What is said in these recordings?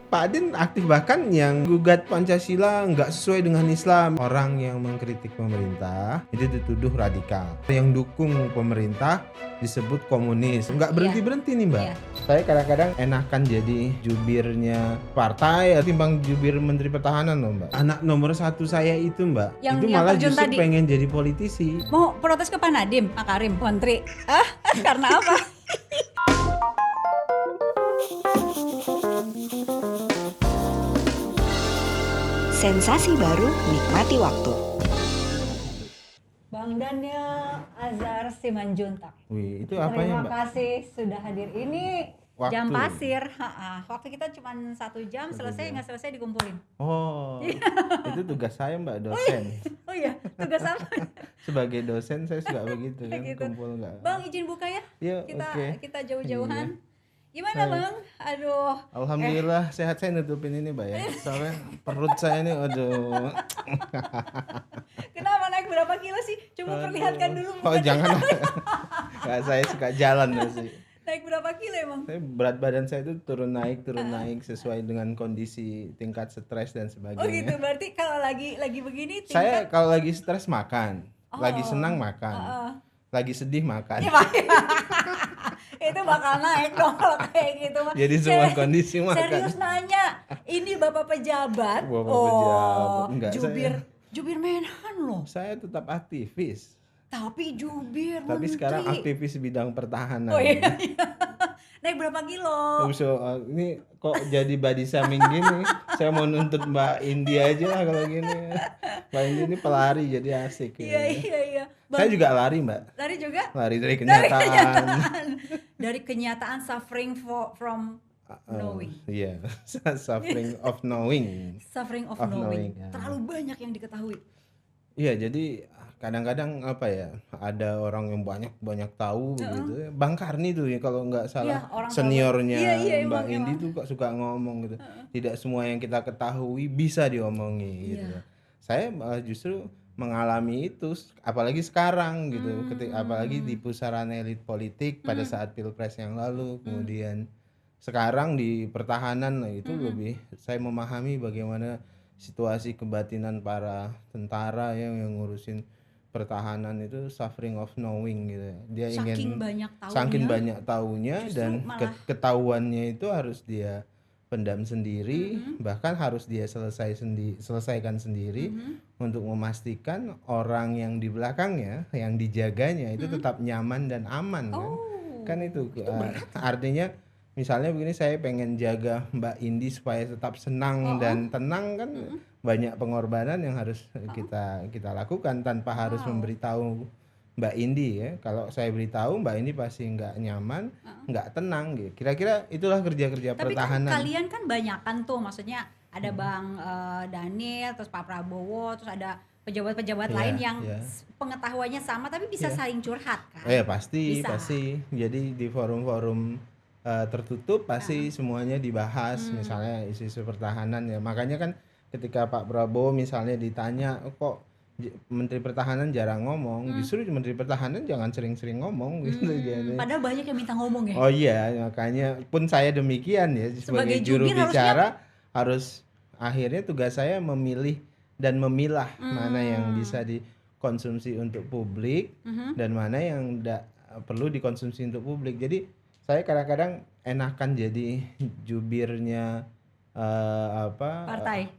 Pak Adin aktif, bahkan yang gugat Pancasila nggak sesuai dengan Islam. Orang yang mengkritik pemerintah itu dituduh radikal. Yang dukung pemerintah disebut komunis. Nggak berhenti-berhenti nih Mbak. Iya. Saya kadang-kadang enakan jadi jubirnya partai timbang jubir Menteri Pertahanan loh Mbak. Anak nomor 1 saya itu Mbak, Yang itu malah terjun justru tadi. pengen jadi politisi. Mau protes ke Pak Nadiem, Makarim, Menteri. Karena apa? Sensasi baru, nikmati waktu. Bang Daniel Azhar Simanjuntak. Wih, itu apanya Terima Mbak? kasih sudah hadir. Ini Waktu. jam pasir. Waktu kita cuma 1 jam, selesai jam. nggak selesai dikumpulin. Oh, itu tugas saya Mbak, dosen. Oh iya, tugas apa? Sebagai dosen saya suka begitu kan, Gitu. kumpul nggak? Bang izin buka ya. Iya, Kita oke. kita jauh-jauhan. Iya. Gimana Hai. Bang? Aduh. Alhamdulillah sehat, saya nutupin ini Mbak ya. Soalnya perut saya ini aduh. Kenapa naik berapa kilo sih? Coba Aduh. perlihatkan dulu. Oh jangan. Nggak, saya suka jalan ya sih. Naik berapa kilo emang? Saya berat badan saya itu turun naik sesuai dengan kondisi tingkat stres dan Oh gitu. sebagainya. Berarti kalau lagi begini Saya kalau lagi stres makan, lagi Oh. senang makan, lagi sedih makan. Iya, Pak. Itu bakal naik dong kalau kayak gitu Pak. Jadi semua kondisi makan. Serius nanya, ini Bapak pejabat? Bapak pejabat. Enggak, jubir Menhan loh. Saya tetap aktivis. Tapi jubir Tapi menteri. sekarang aktivis bidang pertahanan. Oh iya. Naik berapa kilo? Ini kok jadi body shaming gini? Saya mau nuntut Mbak Indi aja lah kalau gini. Mbak Indi ini pelari jadi asik ya. Iya. Saya juga lari Mbak. Lari juga? Lari dari kenyataan. Dari kenyataan suffering from knowing. Iya, suffering of knowing. Suffering of Of knowing. knowing, ya. Terlalu banyak yang diketahui. Iya, jadi kadang-kadang apa ya, ada orang yang banyak tahu gitu. Bang Karni tuh ya kalau nggak Iya, salah orang seniornya Iya, Mbak emang. Indi tuh kok suka ngomong gitu. Tidak semua yang kita ketahui bisa diomongi gitu. Iya. Saya malah justru mengalami itu apalagi sekarang gitu. Apalagi di pusaran elit politik pada saat Pilpres yang lalu, kemudian sekarang di pertahanan itu lebih saya memahami bagaimana situasi kebatinan para tentara yang ngurusin pertahanan itu suffering of knowing gitu ya. Dia Saking banyak banyak taunya justru dan malah- ketahuannya itu harus dia pendam sendiri, bahkan harus dia selesaikan sendiri untuk memastikan orang yang di belakangnya, yang dijaganya itu tetap nyaman dan aman kan. Kan itu artinya misalnya begini, saya pengen jaga Mbak Indi supaya tetap senang dan tenang kan, banyak pengorbanan yang harus kita lakukan tanpa harus memberitahu Mbak Indi ya. Kalau saya beritahu Mbak Indi pasti nggak nyaman, nggak tenang gitu. Kira-kira itulah kerja-kerja Tapi pertahanan. kan kalian kan banyakan tuh, maksudnya ada Bang Daniel, terus Pak Prabowo, terus ada pejabat-pejabat Iya, lain yang iya. pengetahuannya sama tapi bisa saling curhat kan. Pasti Bisa. pasti. Jadi di forum-forum tertutup pasti semuanya dibahas, misalnya isu-isu pertahanan ya. Makanya kan ketika Pak Prabowo misalnya ditanya, kok Menteri Pertahanan jarang ngomong, justru Menteri Pertahanan jangan sering-sering ngomong gitu. Jadi Padahal banyak yang minta ngomong ya. oh iya, makanya pun saya demikian ya, sebagai Sebagai juru jubir bicara harus akhirnya tugas saya memilih dan memilah mana yang bisa dikonsumsi untuk publik dan mana yang tidak perlu dikonsumsi untuk publik. Jadi saya kadang-kadang enakan jadi jubirnya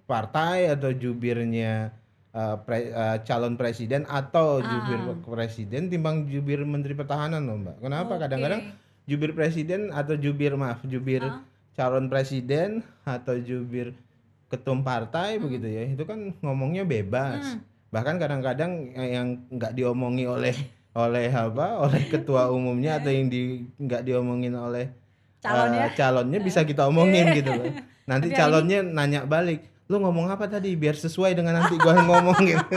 partai atau jubirnya calon presiden atau jubir presiden timbang jubir Menteri Pertahanan loh Mbak. Kenapa? Oke. Kadang-kadang jubir presiden atau jubir calon presiden atau jubir ketum partai begitu ya, itu kan ngomongnya bebas. Bahkan kadang-kadang yang nggak diomongi oleh ketua umumnya atau yang nggak diomongin oleh calonnya bisa kita omongin gitu loh. Nanti calonnya nanya balik, lu ngomong apa tadi biar sesuai dengan nanti gua ngomong gitu.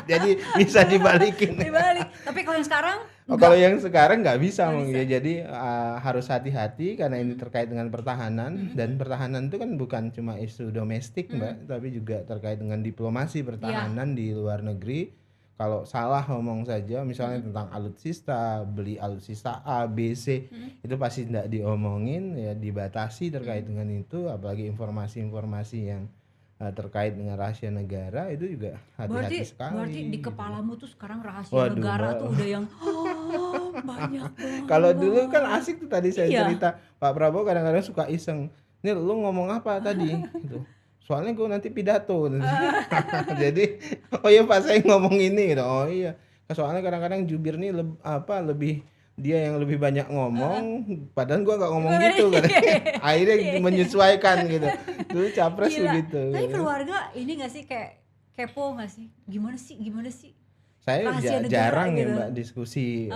Jadi bisa dibalikin. Dibalik. Tapi kalau yang sekarang Kalau yang sekarang nggak bisa, ya. Jadi harus hati-hati karena ini terkait dengan pertahanan dan pertahanan itu kan bukan cuma isu domestik Mbak, tapi juga terkait dengan diplomasi pertahanan di luar negeri. kalau salah ngomong saja misalnya tentang alutsista, beli alutsista A, B, C, itu pasti tidak diomongin, ya dibatasi terkait dengan itu, apalagi informasi-informasi yang terkait dengan rahasia negara itu juga hati-hati sekali. Berarti di gitu. kepalamu tuh sekarang rahasia Waduh, negara Mbak. tuh udah yang banyak banget. Kalau dulu kan asik tuh tadi saya Iya. cerita, Pak Prabowo kadang-kadang suka iseng, "Nih lu ngomong apa tadi?" gitu. Soalnya gue nanti pidato. Jadi, "Oh iya Pak, saya ngomong ini." gitu. "Oh iya." Soalnya kadang-kadang jubir nih lebih dia yang lebih banyak ngomong, padahal gua nggak ngomong gitu kan. Akhirnya menyesuaikan gitu. Dulu capres Gila. begitu. Tapi keluarga ini gak sih kayak kepo gak sih? Gimana sih? Saya rahasia negara jarang ya gitu. Mbak diskusi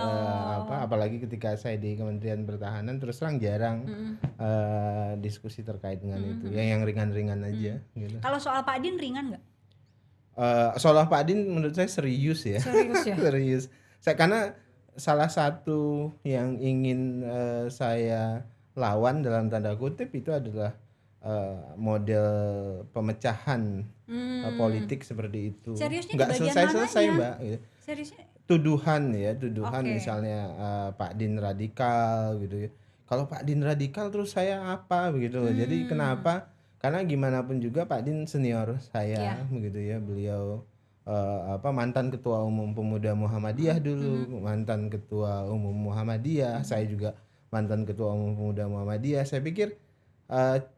apalagi ketika saya di Kementerian Pertahanan, terus terang jarang diskusi terkait dengan itu. Yang ringan-ringan aja gitu. Kalau soal Pak Din ringan gak? Soal Pak Din menurut saya serius ya. Serius ya? Serius. Karena salah satu yang ingin saya lawan dalam tanda kutip itu adalah model pemecahan politik seperti itu. Seriusnya di Nggak bagian selesai mananya? Mbak. Gitu. Seriusnya? Tuduhan Oke. misalnya Pak Din radikal gitu ya. Kalau Pak Din radikal terus saya apa begitu loh. Jadi kenapa? Karena gimana pun juga Pak Din senior saya begitu ya. Beliau mantan ketua umum pemuda Muhammadiyah dulu, mantan ketua umum Muhammadiyah, saya juga mantan ketua umum pemuda Muhammadiyah. Saya pikir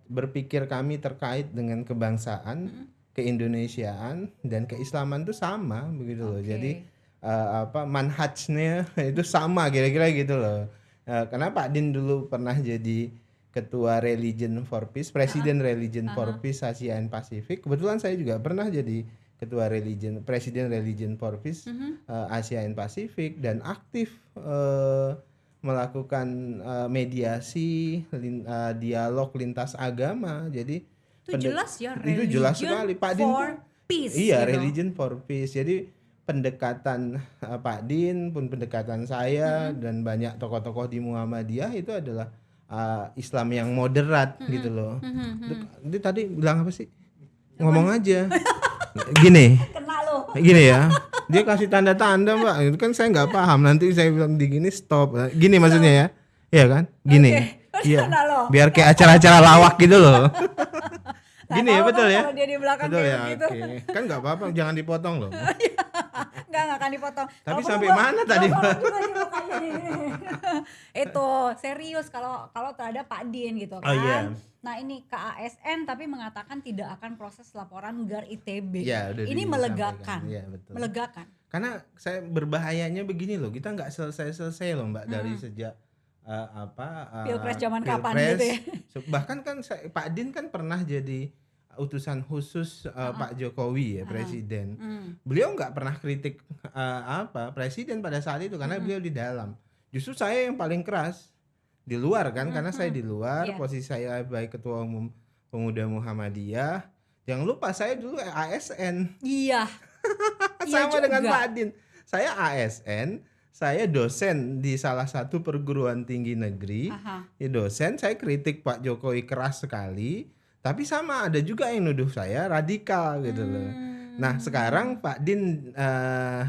berpikir kami terkait dengan kebangsaan, keindonesiaan dan keislaman itu sama begitu loh. Jadi manhajnya itu sama kira-kira gitu loh. Karena Pak Din dulu pernah jadi ketua Religion for Peace, presiden Religion for Peace Asia and Pacific. Kebetulan saya juga pernah jadi ketua presiden Religion for Peace Asia and Pacific dan aktif melakukan mediasi dialog lintas agama. Jadi Itu jelas ya, itu jelas Religion sekali Pak Din for tuh, Peace. iya, gitu. Religion for Peace. Jadi pendekatan Pak Din pun pendekatan saya dan banyak tokoh-tokoh di Muhammadiyah itu adalah Islam yang moderat gitu loh. Dia tadi bilang apa sih? Ngomong aja. Gini. Kena lo. Gini ya. Dia kasih tanda-tanda, Mbak. Itu kan saya nggak paham. Nanti saya bilang di gini stop. Gini maksudnya ya. Iya kan? Gini. Iya. Kena lo. Biar kayak acara-acara lawak gitu loh. Gini ya, Tahu betul kan ya? Kalau dia di belakang Betul kayak ya. gitu. Oke. Kan nggak apa-apa, jangan dipotong loh. Enggak akan dipotong. Tapi Kalau sampai perlu mana gua tadi, potong Mbak? juga nih mukanya nih. Itu serius kalau terhadap Pak Din gitu kan. Oh, iya. Nah ini KASN tapi mengatakan tidak akan proses laporan GAR ITB. Iya, udah Ini disampaikan. melegakan. Iya, betul. Melegakan. Karena saya berbahayanya begini loh, kita nggak selesai loh Mbak dari sejak Pilpres zaman kapan Pilpres. gitu ya. Bahkan kan Pak Din kan pernah jadi utusan khusus Pak Jokowi ya, presiden. Beliau nggak pernah kritik presiden pada saat itu karena beliau di dalam. Justru saya yang paling keras di luar kan, karena saya di luar, Iya. posisi saya baik ketua umum pemuda Muhammadiyah. Jangan lupa saya dulu ASN. Iya. Iya Sama dengan juga. Pak Din. Saya ASN, saya dosen di salah satu perguruan tinggi negeri. Aha. Ya dosen, saya kritik Pak Jokowi keras sekali. Tapi sama ada juga yang nuduh saya radikal gitu loh. Nah sekarang Pak Din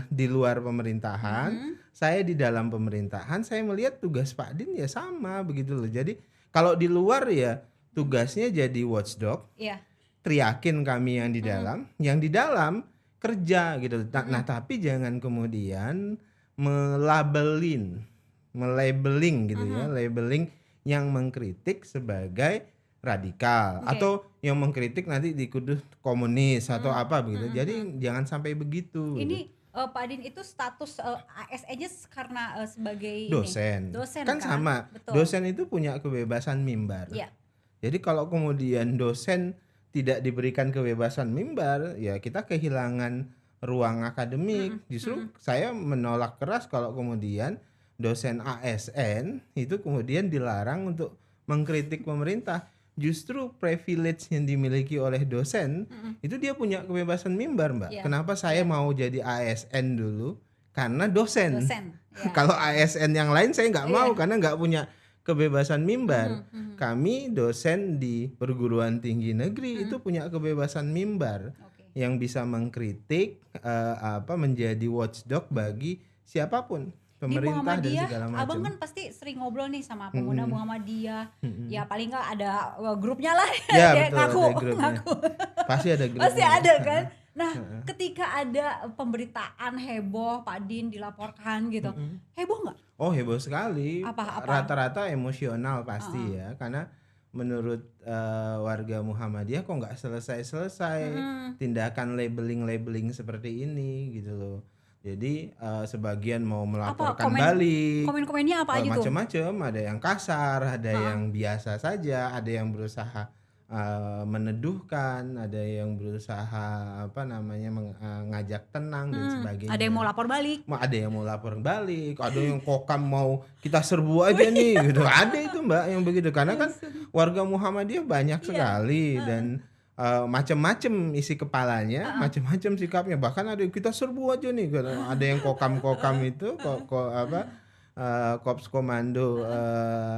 di luar pemerintahan, saya di dalam pemerintahan. Saya melihat tugas Pak Din ya sama begitu loh. Jadi kalau di luar ya tugasnya jadi watchdog, Iya. teriakin kami yang di dalam, yang di dalam kerja gitu. Nah, tapi jangan kemudian melabeling gitu ya, labeling yang mengkritik sebagai radikal atau yang mengkritik nanti dituduh komunis atau apa begitu. Jadi jangan sampai begitu. Ini Pak Din itu status ASN-nya karena sebagai dosen. Dosen Kan sama. Betul. Dosen itu punya kebebasan mimbar. Iya. Jadi kalau kemudian dosen tidak diberikan kebebasan mimbar, ya kita kehilangan ruang akademik. Justru saya menolak keras kalau kemudian dosen ASN itu kemudian dilarang untuk mengkritik pemerintah. Justru privilege yang dimiliki oleh dosen itu dia punya kebebasan mimbar, Mbak. Iya. Kenapa saya mau jadi ASN dulu? Karena dosen. Dosen. Ya. Kalau ASN yang lain saya nggak mau karena nggak punya kebebasan mimbar. Kami dosen di perguruan tinggi negeri itu punya kebebasan mimbar. Oke. yang bisa mengkritik menjadi watchdog bagi siapapun, Di pemerintah dan Muhammadiyah, segala abang macam. kan pasti sering ngobrol nih sama pemuda Mm-mm. Muhammadiyah. Mm-mm. Ya paling nggak ada grupnya lah. Ya Dia betul, ngaku, ada grupnya. ngaku. Pasti ada grupnya. Pasti ada kan. Nah, Heeh. ketika ada pemberitaan heboh Pak Din dilaporkan gitu, Mm-mm. heboh nggak? Oh heboh sekali. Apa? Rata-rata emosional pasti ya, karena menurut warga Muhammadiyah kok nggak selesai-selesai tindakan labeling seperti ini gitu loh. Jadi sebagian mau melaporkan balik, Komen-komennya apa aja tuh? macam-macam, ada yang kasar, ada yang biasa saja, ada yang berusaha meneduhkan, ada yang berusaha ngajak tenang dan sebagainya. Ada yang mau lapor balik. Ada yang mau lapor balik, ada yang kokam mau kita serbu aja nih gitu. Ada itu Mbak yang begitu, karena kan warga Muhammadiyah banyak sekali dan macam-macam isi kepalanya, macam-macam sikapnya. Bahkan ada yang kita serbu aja nih, ada yang kokam itu Korps Komando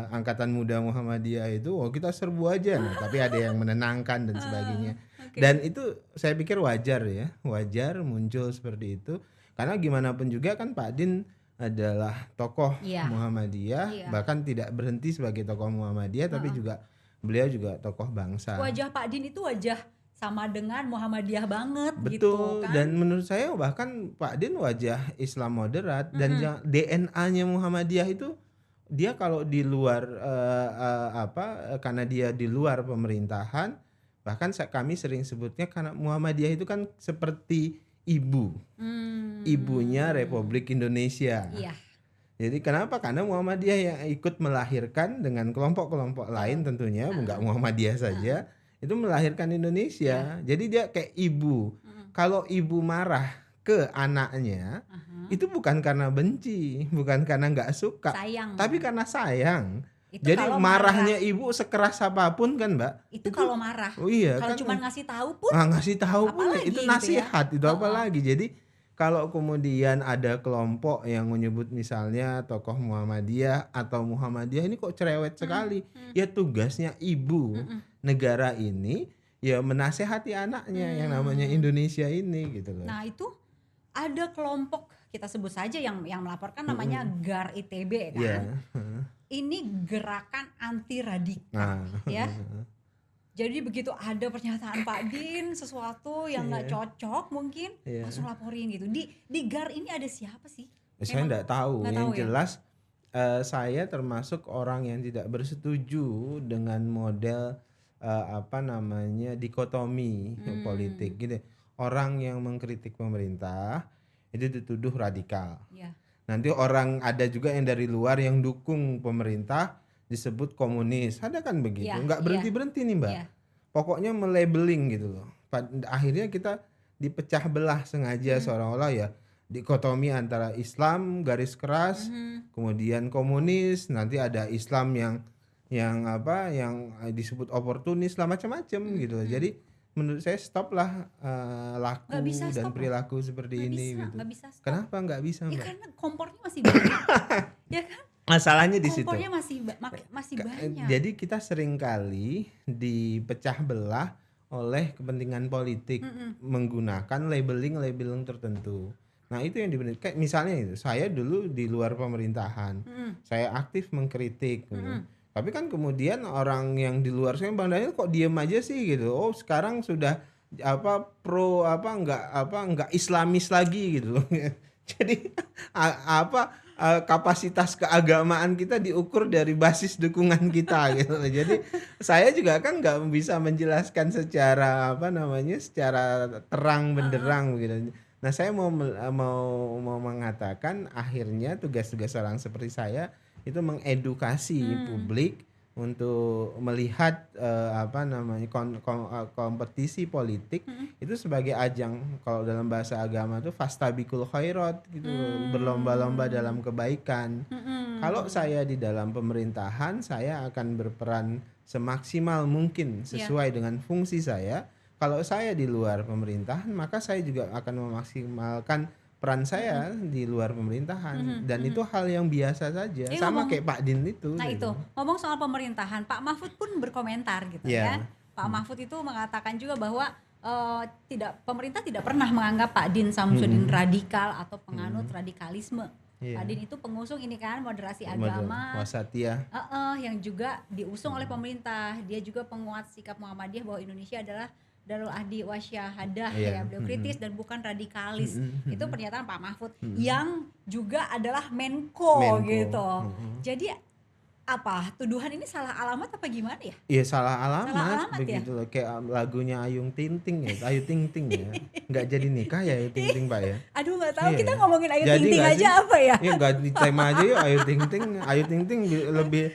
Angkatan Muda Muhammadiyah itu, kita serbu aja. Nah, tapi ada yang menenangkan dan sebagainya. Dan itu saya pikir wajar ya, wajar muncul seperti itu. Karena gimana pun juga kan Pak Din adalah tokoh Muhammadiyah, bahkan tidak berhenti sebagai tokoh Muhammadiyah, tapi juga beliau juga tokoh bangsa. Wajah Pak Din itu wajah sama dengan Muhammadiyah banget. Betul, gitu kan. dan menurut saya bahkan Pak Din wajah Islam moderat dan DNA-nya Muhammadiyah itu dia kalau di luar karena dia di luar pemerintahan, bahkan kami sering sebutnya karena Muhammadiyah itu kan seperti ibunya Republik Indonesia. Iya. Jadi kenapa? Karena Muhammadiyah yang ikut melahirkan dengan kelompok-kelompok lain tentunya, enggak Muhammadiyah saja, itu melahirkan Indonesia. Jadi dia kayak ibu. Kalau ibu marah ke anaknya, itu bukan karena benci, bukan karena enggak suka, Sayang. tapi karena sayang. Itu Jadi kalau marahnya ibu sekeras apapun kan Mbak? Itu kalau marah. Oh iya Kalau kan. cuma ngasih tahu pun. Ngasih tahu pun apalagi itu gitu nasihat, itu apa lagi. Jadi kalau kemudian ada kelompok yang menyebut misalnya tokoh Muhammadiyah atau Muhammadiyah ini kok cerewet sekali, ya tugasnya ibu negara ini ya menasehati anaknya yang namanya Indonesia ini gitu loh. Nah itu ada kelompok, kita sebut saja yang melaporkan namanya GAR ITB kan. Yeah. Ini gerakan anti radikal ya. Jadi begitu ada pernyataan Pak Din sesuatu yang nggak cocok mungkin langsung laporin gitu. Di GAR ini ada siapa sih? Saya nggak tahu. Yang ya? jelas saya termasuk orang yang tidak bersetuju dengan model dikotomi politik gitu. Orang yang mengkritik pemerintah itu dituduh radikal. Nanti ada juga yang dari luar yang dukung pemerintah disebut komunis. Ada kan begitu? Nggak berhenti-berhenti nih Mbak. Pokoknya melabeling gitu loh. Akhirnya kita dipecah belah sengaja seolah-olah ya dikotomi antara Islam garis keras, kemudian komunis, nanti ada Islam yang disebut oportunis lah macam-macam gitu. Jadi menurut saya stoplah laku dan perilaku seperti ini gitu. Kenapa nggak bisa Mbak? Ya karena kompornya masih banyak. Ya kan? Masalahnya di situ. Kompornya masih banyak. Jadi kita seringkali dipecah belah oleh kepentingan politik menggunakan labeling tertentu. Nah itu yang dibenar. Kayak misalnya itu, saya dulu di luar pemerintahan, saya aktif mengkritik. Tapi kan kemudian orang yang di luar saya, Bang Daniel kok diem aja sih gitu. Oh sekarang sudah enggak Islamis lagi gitu. Jadi kapasitas keagamaan kita diukur dari basis dukungan kita gitu. Jadi saya juga kan nggak bisa menjelaskan secara secara terang benderang gitu. Nah saya mau mengatakan akhirnya tugas-tugas orang seperti saya itu mengedukasi publik untuk melihat kompetisi politik itu sebagai ajang, kalau dalam bahasa agama itu fastabiqul khairat gitu, berlomba-lomba dalam kebaikan. Kalau saya di dalam pemerintahan, saya akan berperan semaksimal mungkin sesuai dengan fungsi saya. Kalau saya di luar pemerintahan, maka saya juga akan memaksimalkan peran saya di luar pemerintahan, dan itu hal yang biasa saja, sama kayak Pak Din itu. Nah itu ngomong soal pemerintahan, Pak Mahfud pun berkomentar gitu ya. Pak Mahfud itu mengatakan juga bahwa pemerintah tidak pernah menganggap Pak Din Samsudin radikal atau penganut radikalisme. Pak Din itu pengusung ini kan moderasi agama, wasatiyah, yang juga diusung oleh pemerintah. Dia juga penguat sikap Muhammadiyah bahwa Indonesia adalah Darul Ahdi Wasyahadah, ya beliau kritis dan bukan radikalis. Itu pernyataan Pak Mahfud yang juga adalah Menko. Gitu. Jadi apa tuduhan ini salah alamat apa gimana ya? Iya salah alamat ya? begitu loh, kayak lagunya Ayu Ting Ting ya, Ayu Ting Ting ya, nggak jadi nikah ya Ayu Ting Ting Pak ya. Aduh nggak tahu, kita ngomongin Ayu Ting Ting aja apa ya? Iya nggak di tema aja yuk Ayu Ting Ting lebih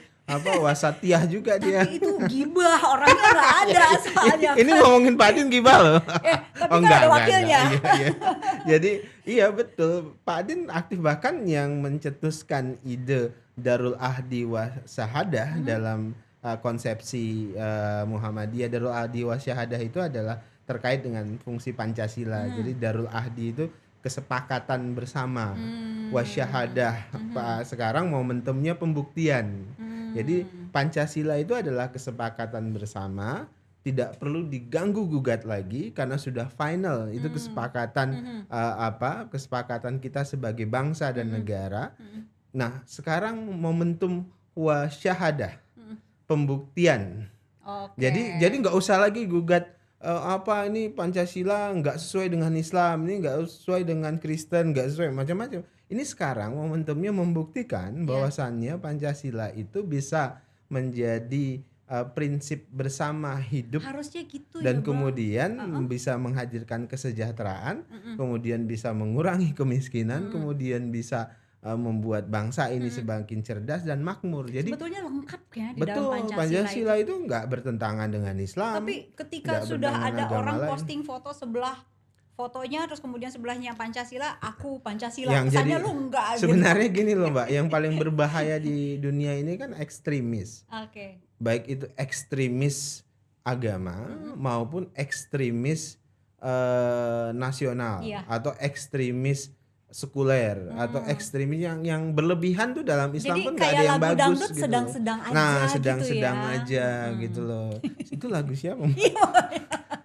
wasatiyah juga dia. Tapi itu gibah, orangnya nggak ada soalnya. Ini ngomongin Pak Din gibah loh. Tapi kan ada wakilnya. Iya. Jadi iya betul, Pak Din aktif, bahkan yang mencetuskan ide Darul Ahdi Wasyahadah dalam konsepsi Muhammadiyah. Darul Ahdi Wasyahadah itu adalah terkait dengan fungsi Pancasila. Jadi Darul Ahdi itu kesepakatan bersama. Wasyahadah sekarang momentumnya pembuktian. Jadi Pancasila itu adalah kesepakatan bersama, tidak perlu diganggu gugat lagi karena sudah final. Itu kesepakatan kesepakatan kita sebagai bangsa dan negara. Nah, sekarang momentum wasyahadah, pembuktian. Jadi nggak usah lagi gugat ini Pancasila nggak sesuai dengan Islam, ini nggak sesuai dengan Kristen, nggak sesuai macam-macam. Ini sekarang momentumnya membuktikan bahwasannya Pancasila itu bisa menjadi prinsip bersama hidup. Harusnya gitu dan ya, kemudian bisa menghadirkan kesejahteraan, kemudian bisa mengurangi kemiskinan, kemudian bisa membuat bangsa ini semakin cerdas dan makmur. Jadi sebetulnya lengkap ya di betul, dalam Pancasila itu nggak bertentangan dengan Islam. Tapi ketika sudah ada orang posting foto fotonya terus kemudian sebelahnya Pancasila, aku Pancasila, kesannya lu enggak. Sebenarnya gini loh Mbak, yang paling berbahaya di dunia ini kan ekstremis. Baik itu ekstremis agama maupun ekstremis nasional atau ekstremis sekuler atau ekstremis yang berlebihan tuh dalam Islam. Jadi pun nggak ada yang bagus dangdut gitu. sedang-sedang aja. Nah sedang-sedang gitu ya. aja gitu loh. Itu lagu siapa?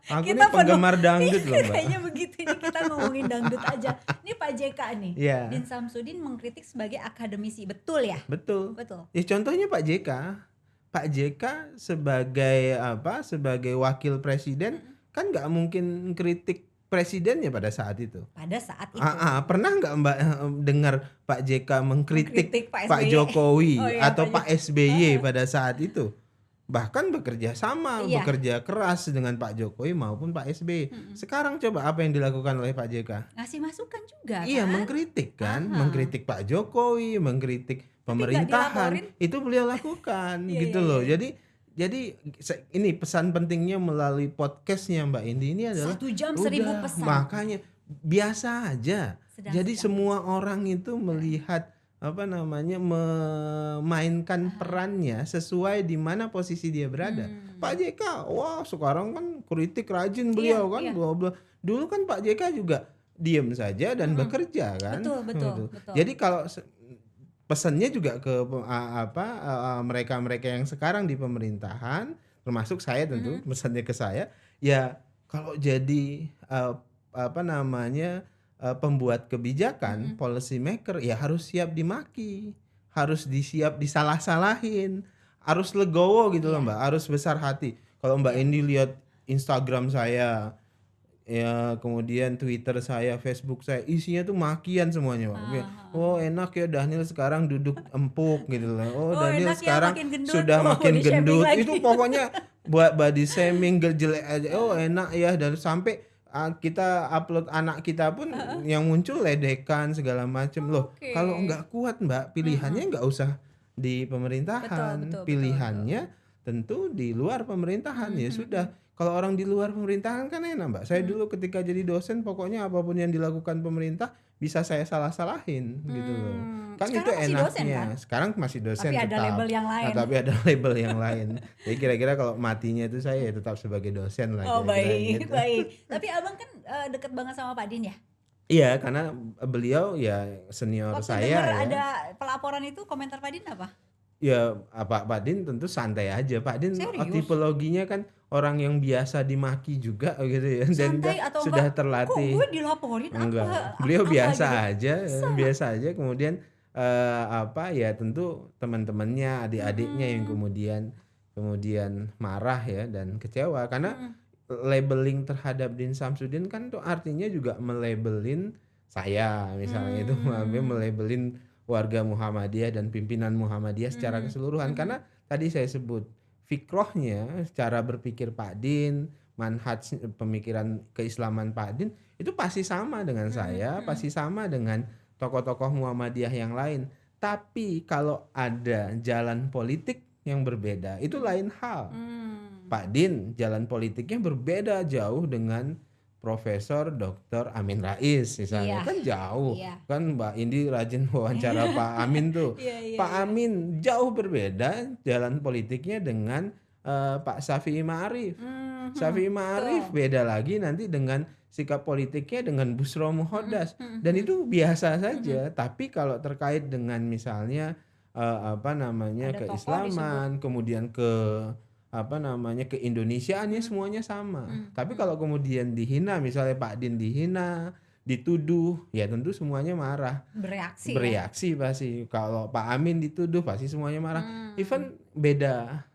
Aku Kita nih penggemar dangdut loh Mbak. Kayaknya begitu, ini kita ngomongin dangdut aja. Ini Pak JK nih, Din Samsudin mengkritik sebagai akademisi, betul ya? Betul. Ya contohnya Pak JK. Pak JK sebagai sebagai wakil presiden kan nggak mungkin kritik presidennya pada saat itu. Pernah nggak Mbak dengar Pak JK mengkritik Pak Jokowi atau Pak SBY pada saat itu? Bahkan bekerja sama, bekerja keras dengan Pak Jokowi maupun Pak SBY. Sekarang coba apa yang dilakukan oleh Pak JK? Ngasih masukan juga kan? Iya, mengkritik kan, mengkritik Pak Jokowi, mengkritik pemerintahan. Itu beliau lakukan gitu loh. Jadi ini pesan pentingnya melalui podcastnya Mbak Indi ini adalah 1 jam 1000 pesan. Makanya biasa aja. Jadi semua orang itu melihat memainkan perannya sesuai di mana posisi dia berada. Pak JK, wah sekarang kan kritik rajin beliau kan. Dulu kan Pak JK juga diam saja dan bekerja kan. Betul. Jadi kalau pesannya juga ke mereka-mereka yang sekarang di pemerintahan, termasuk saya tentu, pesannya ke saya, ya kalau jadi pembuat kebijakan, policy maker, ya harus siap dimaki, harus siap disalah-salahin, harus legowo gitu loh Mbak, harus besar hati. Kalau Mbak Indi lihat Instagram saya, ya kemudian Twitter saya, Facebook saya, isinya tuh makian semuanya Pak. Oh enak ya Daniel sekarang duduk empuk gitu loh. Oh Daniel sekarang sudah makin gendut. Itu pokoknya buat body shaming jelek aja. Oh enak ya, dan sampai kita upload anak kita pun yang muncul ledekan segala macam loh. Kalau nggak kuat Mbak, pilihannya nggak usah di pemerintahan. Pilihannya tentu di luar pemerintahan. Ya sudah. Kalau orang di luar pemerintahan kan enak Mbak. Saya dulu ketika jadi dosen, pokoknya apapun yang dilakukan pemerintah bisa saya salah-salahin gitu loh. Kan sekarang itu enaknya. Dosen, kan? Sekarang masih dosen tapi tetap. Ada label yang lain. Tapi ada label yang lain. Jadi kira-kira kalau matinya itu saya tetap sebagai dosen lah. Oh baik, gitu. Baik. Tapi abang kan deket banget sama Pak Din ya? Iya, karena beliau ya senior waktu saya. Waktu ada pelaporan itu, komentar Pak Din apa? Ya, Pak Din tentu santai aja. Pak Din Serius? tipologinya kan orang yang biasa dimaki juga gitu ya, dan Santai atau sudah enggak? Kok gue terlatih. dilaporin Enggak, apa beliau apa biasa gitu? aja, Bisa. biasa aja. Kemudian ya tentu teman-temannya, adik-adiknya yang Mm-mm. kemudian marah ya dan kecewa karena Mm-mm. labeling terhadap Din Samsudin kan tuh artinya juga melabelin saya misalnya, itu Hmm. melabelin warga Muhammadiyah dan pimpinan Muhammadiyah secara Mhm. keseluruhan. Mhm. Karena tadi saya sebut fikrohnya, cara berpikir Pak Din, manhaj pemikiran keislaman Pak Din itu pasti sama dengan Mhm. saya, Mhm. pasti sama dengan tokoh-tokoh Muhammadiyah yang lain. Tapi kalau ada jalan politik yang berbeda, itu lain hal. Hmm. Pak Din jalan politiknya berbeda jauh dengan Profesor Dr. Amin Rais misalnya, Iya. kan jauh. Iya. Kan Mbak Indi rajin wawancara Pak Amin tuh. Iya, iya, Pak iya. Amin jauh berbeda jalan politiknya dengan Pak Syafi'i Ma'arif. Mhm. Syafi'i Ma'arif Betul. beda lagi nanti dengan sikap politiknya dengan Busro Muhoddas. Mhm. Dan Mhm. itu biasa saja. Tapi kalau terkait dengan misalnya Ada tokoh disebut. keislaman, kemudian keindonesiaannya semuanya sama. Tapi kalau kemudian dihina, misalnya Pak Din dihina, dituduh, ya tentu semuanya marah. Bereaksi ya. Bereaksi pasti. Kalau Pak Amin dituduh pasti semuanya marah. Hmm. Even beda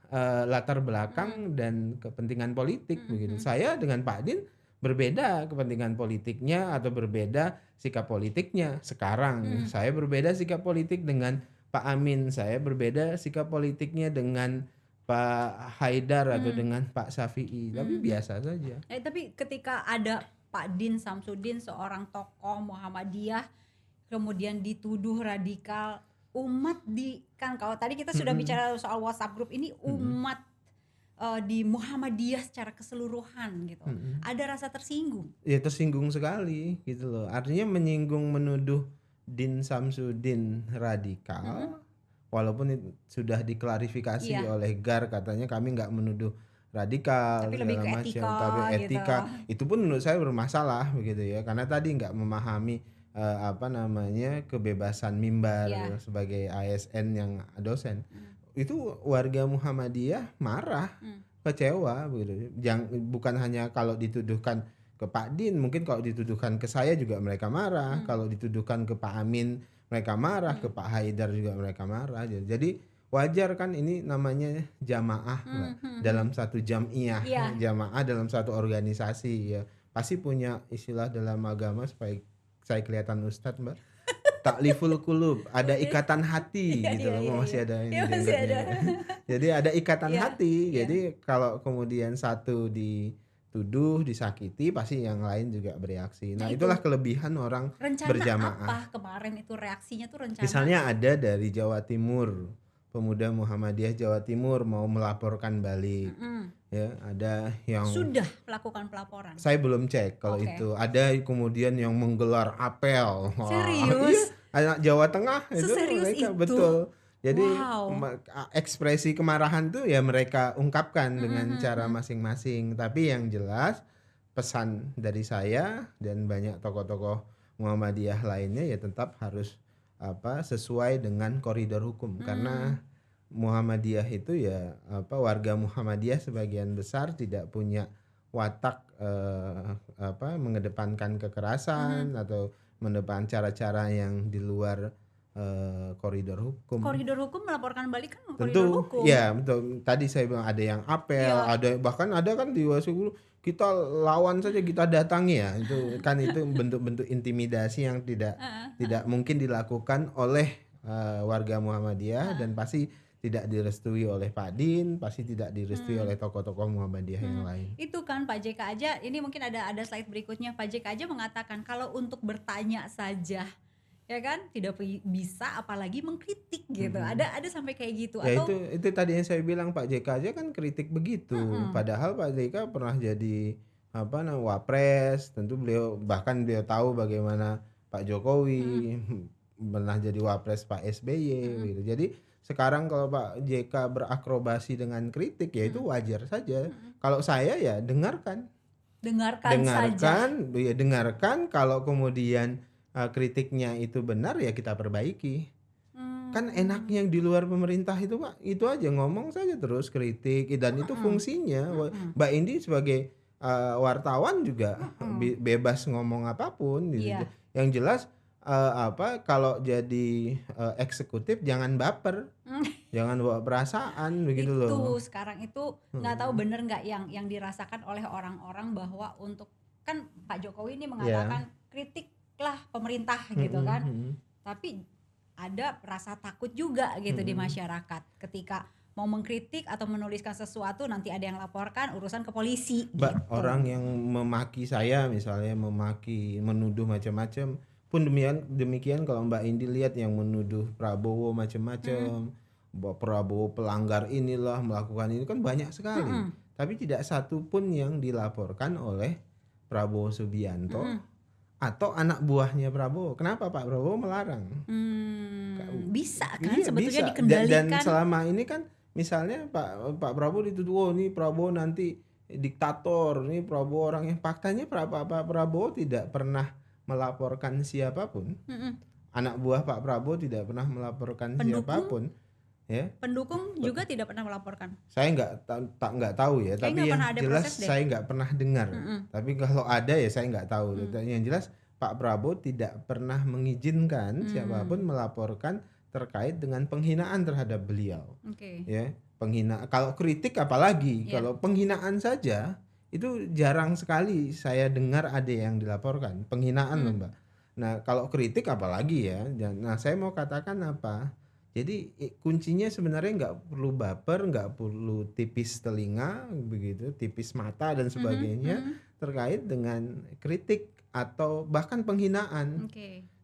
latar belakang dan kepentingan politik begitu. Saya dengan Pak Din berbeda kepentingan politiknya atau berbeda sikap politiknya. Sekarang saya berbeda sikap politik dengan Pak Amin, saya berbeda sikap politiknya dengan Pak Haidar atau dengan Pak Syafi'i. Tapi biasa saja. Tapi ketika ada Pak Din Samsudin, seorang tokoh Muhammadiyah, kemudian dituduh radikal, umat kan kalau tadi kita sudah bicara soal WhatsApp group ini, umat di Muhammadiyah secara keseluruhan gitu, ada rasa tersinggung. Ya tersinggung sekali gitu loh. Artinya menyinggung, menuduh Din Samsudin radikal, walaupun sudah diklarifikasi oleh GAR, katanya kami nggak menuduh radikal Tapi lebih segala ke macam, etika tapi etika gitu. itu pun menurut saya bermasalah begitu ya, karena tadi nggak memahami kebebasan mimbar sebagai ASN yang dosen. Itu warga Muhammadiyah marah, kecewa begitu. Bukan hanya kalau dituduhkan ke Pak Din, mungkin kalau dituduhkan ke saya juga mereka marah. Kalau dituduhkan ke Pak Amin mereka marah, ke Pak Haidar juga mereka marah. Jadi wajar kan, ini namanya jamaah Mbak. Dalam satu jam'iyah, jamaah dalam satu organisasi ya. Pasti punya istilah dalam agama supaya saya kelihatan ustadz Mbak. Takliful qulub, ada ikatan hati gitu loh. Masih ada ini jenggotnya. Jadi ada ikatan hati. Jadi kalau kemudian satu dituduh, disakiti, pasti yang lain juga bereaksi. Nah, itulah kelebihan orang rencana berjamaah. Apa kemarin itu reaksinya tuh rencana? Misalnya ada dari Jawa Timur, pemuda Muhammadiyah Jawa Timur mau melaporkan balik. Ya, ada yang sudah melakukan pelaporan. Saya belum cek kalau itu. Ada kemudian yang menggelar apel. Serius? Iya, anak Jawa Tengah itu mereka itu? betul. Jadi ekspresi kemarahan tuh ya mereka ungkapkan dengan cara masing-masing. Tapi yang jelas pesan dari saya dan banyak tokoh-tokoh Muhammadiyah lainnya ya tetap harus sesuai dengan koridor hukum. Karena Muhammadiyah itu ya warga Muhammadiyah sebagian besar tidak punya watak mengedepankan kekerasan atau mendepan cara-cara yang di luar koridor hukum. Koridor hukum melaporkan balik kan koridor tentu hukum. Ya betul, tadi saya bilang ada yang apel, ada bahkan ada kan di WhatsApp kita lawan saja, kita datangi ya, itu kan itu bentuk-bentuk intimidasi yang tidak mungkin dilakukan oleh warga Muhammadiyah dan pasti tidak direstui oleh Pak Din, pasti tidak direstui oleh tokoh-tokoh Muhammadiyah yang lain. Itu kan Pak JK aja, ini mungkin ada slide berikutnya, Pak JK aja mengatakan kalau untuk bertanya saja ya kan tidak bisa, apalagi mengkritik gitu. Ada sampai kayak gitu. Ya atau itu tadi yang saya bilang, Pak JK aja kan kritik begitu. Padahal Pak JK pernah jadi wapres, tentu beliau tahu bagaimana Pak Jokowi pernah jadi wapres Pak SBY gitu. Jadi sekarang kalau Pak JK berakrobasi dengan kritik ya itu wajar saja. Kalau saya ya dengarkan saja. Ya dengarkan, kalau kemudian kritiknya itu benar ya kita perbaiki. Kan enaknya yang di luar pemerintah itu Pak, itu aja ngomong saja terus kritik dan itu fungsinya. Mbak Indi sebagai wartawan juga bebas ngomong apapun gitu. Iya. Yang jelas kalau jadi eksekutif jangan baper. Jangan bawa perasaan begitu Itu loh. sekarang itu nggak tahu bener nggak yang dirasakan oleh orang-orang bahwa untuk kan Pak Jokowi ini mengatakan kritiklah pemerintah gitu kan. Tapi ada rasa takut juga gitu di masyarakat ketika mau mengkritik atau menuliskan sesuatu nanti ada yang laporkan urusan ke polisi gitu. Orang yang memaki saya misalnya menuduh macam-macam pun demikian kalau Mbak Indi lihat yang menuduh Prabowo macam-macam, bahwa Prabowo pelanggar inilah melakukan ini kan banyak sekali. Tapi tidak satu pun yang dilaporkan oleh Prabowo Subianto atau anak buahnya Prabowo. Kenapa Pak Prabowo melarang? Bisa kan Iya, sebetulnya bisa. dikendalikan. Dan selama ini kan misalnya Pak Prabowo dituduh, oh ini Prabowo nanti diktator, ini Prabowo orang yang faktanya Pak Prabowo tidak pernah melaporkan siapapun. Anak buah Pak Prabowo tidak pernah melaporkan siapapun. Ya. Pendukung juga tidak pernah melaporkan. Saya nggak tahu ya, tapi yang jelas saya nggak pernah dengar. Tapi kalau ada ya saya nggak tahu. Yang jelas Pak Prabowo tidak pernah mengizinkan siapapun melaporkan terkait dengan penghinaan terhadap beliau. Ya, kalau kritik apalagi, kalau penghinaan saja itu jarang sekali saya dengar ada yang dilaporkan penghinaan loh Mbak. Nah kalau kritik apalagi ya. Nah saya mau katakan apa? Jadi kuncinya sebenarnya nggak perlu baper, nggak perlu tipis telinga begitu, tipis mata dan sebagainya terkait dengan kritik atau bahkan penghinaan.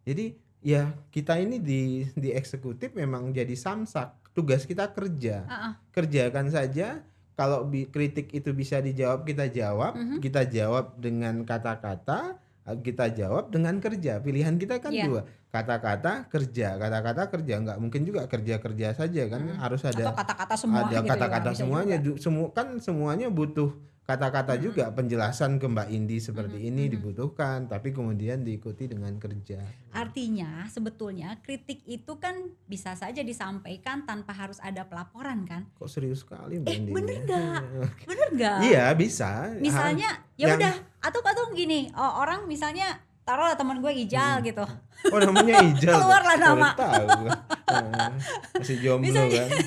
Jadi ya kita ini di eksekutif memang jadi samsak, tugas kita kerja, kerjakan saja. Kalau kritik itu bisa dijawab kita jawab dengan kata-kata, kita jawab dengan kerja. Pilihan kita kan dua, kata-kata kerja, nggak mungkin juga kerja saja kan, harus ada atau kata-kata semua ada gitu kata-kata ya, semuanya semuanya butuh kata-kata juga, penjelasan ke Mbak Indi seperti ini dibutuhkan, tapi kemudian diikuti dengan kerja. Artinya sebetulnya kritik itu kan bisa saja disampaikan tanpa harus ada pelaporan kan? Kok serius sekali Mbak Indi? Bener nggak? Iya bisa. Misalnya ya udah atau gini, orang misalnya taruhlah teman gue Ijal gitu. Oh namanya Ijal. Keluarlah nama. Masih jomblo misalnya, kan.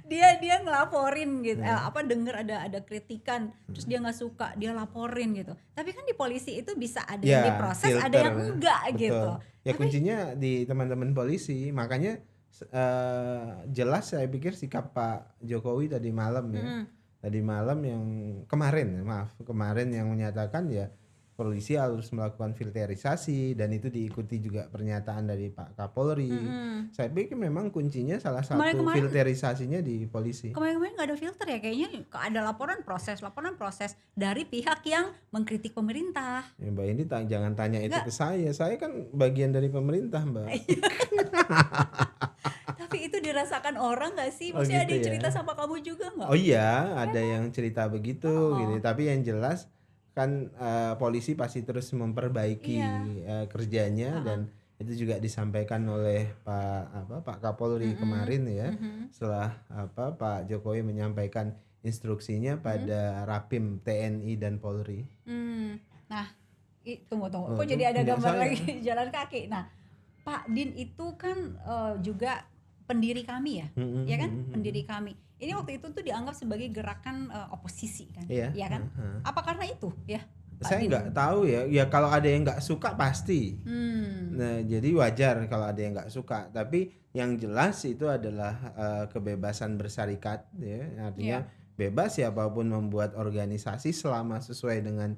dia ngelaporin gitu, denger ada kritikan, terus dia nggak suka, dia laporin gitu. Tapi kan di polisi itu bisa ada yang diproses, filter, ada yang enggak. Betul. Gitu. Ya kuncinya di teman-teman polisi, makanya jelas saya pikir sikap Pak Jokowi tadi malam ya. Tadi malam yang kemarin yang menyatakan ya polisi harus melakukan filterisasi dan itu diikuti juga pernyataan dari Pak Kapolri. Saya pikir memang kuncinya salah satu filterisasinya di polisi. Kemarin nggak ada filter ya, kayaknya ada laporan proses dari pihak yang mengkritik pemerintah. Ya, Mbak ini jangan tanya itu ke saya kan bagian dari pemerintah Mbak. Tapi itu dirasakan orang nggak sih? Maksudnya ada yang cerita sama kamu juga nggak? Oh iya, ada yang cerita begitu gitu. Tapi yang jelas kan polisi pasti terus memperbaiki kerjanya dan itu juga disampaikan oleh Pak Kapolri kemarin ya. Setelah Pak Jokowi menyampaikan instruksinya pada Rapim TNI dan Polri. Nah, tunggu. Kok jadi ada gambar lagi jalan kaki. Nah, Pak Din itu kan juga pendiri kami ya, ya kan? Pendiri kami. Ini waktu itu tuh dianggap sebagai gerakan oposisi kan, ya kan? Apa karena itu ya? Saya nggak tahu ya kalau ada yang nggak suka pasti. Nah jadi wajar kalau ada yang nggak suka. Tapi yang jelas itu adalah kebebasan bersarikat ya, artinya bebas siapapun membuat organisasi selama sesuai dengan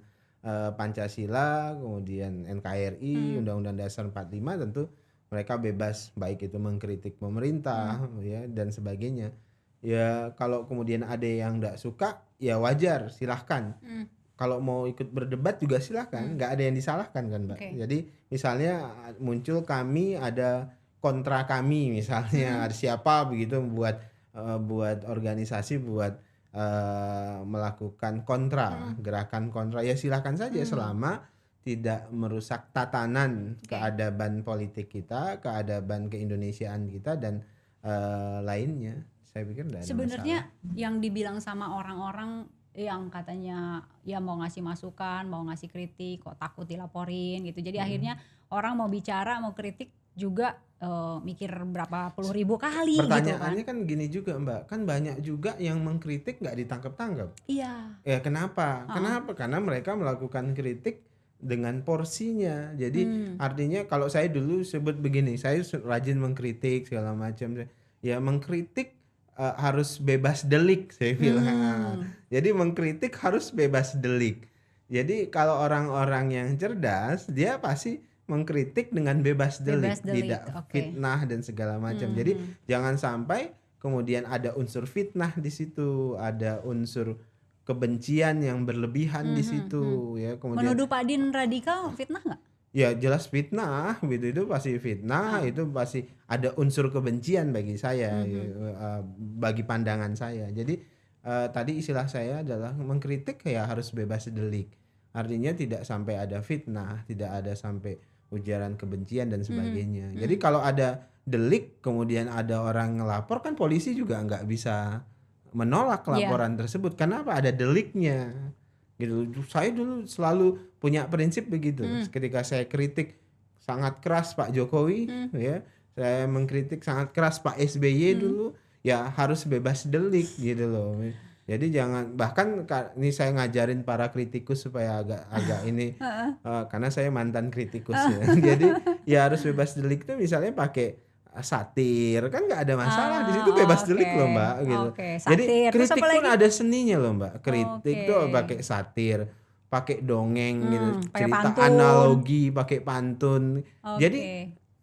Pancasila, kemudian NKRI, Undang-Undang Dasar 45 tentu mereka bebas baik itu mengkritik pemerintah ya dan sebagainya. Ya kalau kemudian ada yang nggak suka ya wajar, silahkan. Kalau mau ikut berdebat juga silahkan, nggak ada yang disalahkan kan Mbak. Jadi misalnya muncul ada kontra kami misalnya, ada siapa begitu buat organisasi melakukan gerakan kontra ya silahkan saja selama tidak merusak tatanan keadaban politik kita, keadaban keindonesiaan kita dan lainnya. Saya pikir enggak ada Sebenarnya masalah. yang dibilang sama orang-orang yang katanya ya mau ngasih masukan, mau ngasih kritik, kok takut dilaporin gitu. Jadi akhirnya orang mau bicara, mau kritik juga mikir berapa puluh ribu kali gitu kan. Pertanyaannya kan gini juga Mbak, kan banyak juga yang mengkritik nggak ditangkap-tangkap. Iya. Ya kenapa? Kenapa? Karena mereka melakukan kritik dengan porsinya. Jadi artinya kalau saya dulu sebut begini, saya rajin mengkritik segala macam. Ya mengkritik harus bebas delik saya bilang. Jadi mengkritik harus bebas delik. Jadi kalau orang-orang yang cerdas dia pasti mengkritik dengan bebas delik, tidak fitnah dan segala macam. Jadi jangan sampai kemudian ada unsur fitnah di situ, ada unsur kebencian yang berlebihan di situ ya. Kemudian menuduh Pak Din radikal fitnah nggak? Ya jelas fitnah, gitu itu pasti fitnah, itu pasti ada unsur kebencian bagi saya, bagi pandangan saya. Jadi tadi istilah saya adalah mengkritik ya harus bebas delik. Artinya tidak sampai ada fitnah, tidak ada sampai ujaran kebencian dan sebagainya. Jadi kalau ada delik kemudian ada orang ngelapor kan polisi juga nggak bisa menolak laporan tersebut. Kenapa ada deliknya? Gitu. Saya dulu selalu punya prinsip begitu. Ketika saya kritik sangat keras Pak Jokowi, ya, saya mengkritik sangat keras Pak SBY dulu, ya harus bebas delik gitu loh. Jadi jangan, bahkan ini saya ngajarin para kritikus supaya agak ini karena saya mantan kritikus ya. Jadi ya harus bebas delik tuh misalnya pakai satir kan nggak ada masalah di situ bebas delik loh Mbak gitu. Jadi kritik pun ada seninya loh Mbak. Kritik tuh pakai satir, pakai dongeng gitu, cerita pantun. Analogi, pakai pantun. Jadi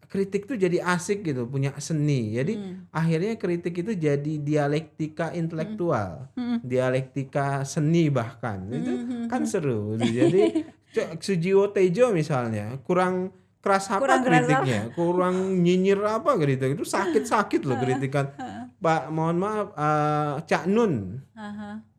kritik tuh jadi asik gitu, punya seni. Jadi akhirnya kritik itu jadi dialektika intelektual, dialektika seni bahkan. Itu kan seru. Jadi Sujiwo Tejo misalnya kurang keras apa kritiknya, kurang nyinyir apa kritik itu sakit-sakit loh kritikan. Pak mohon maaf Cak Nun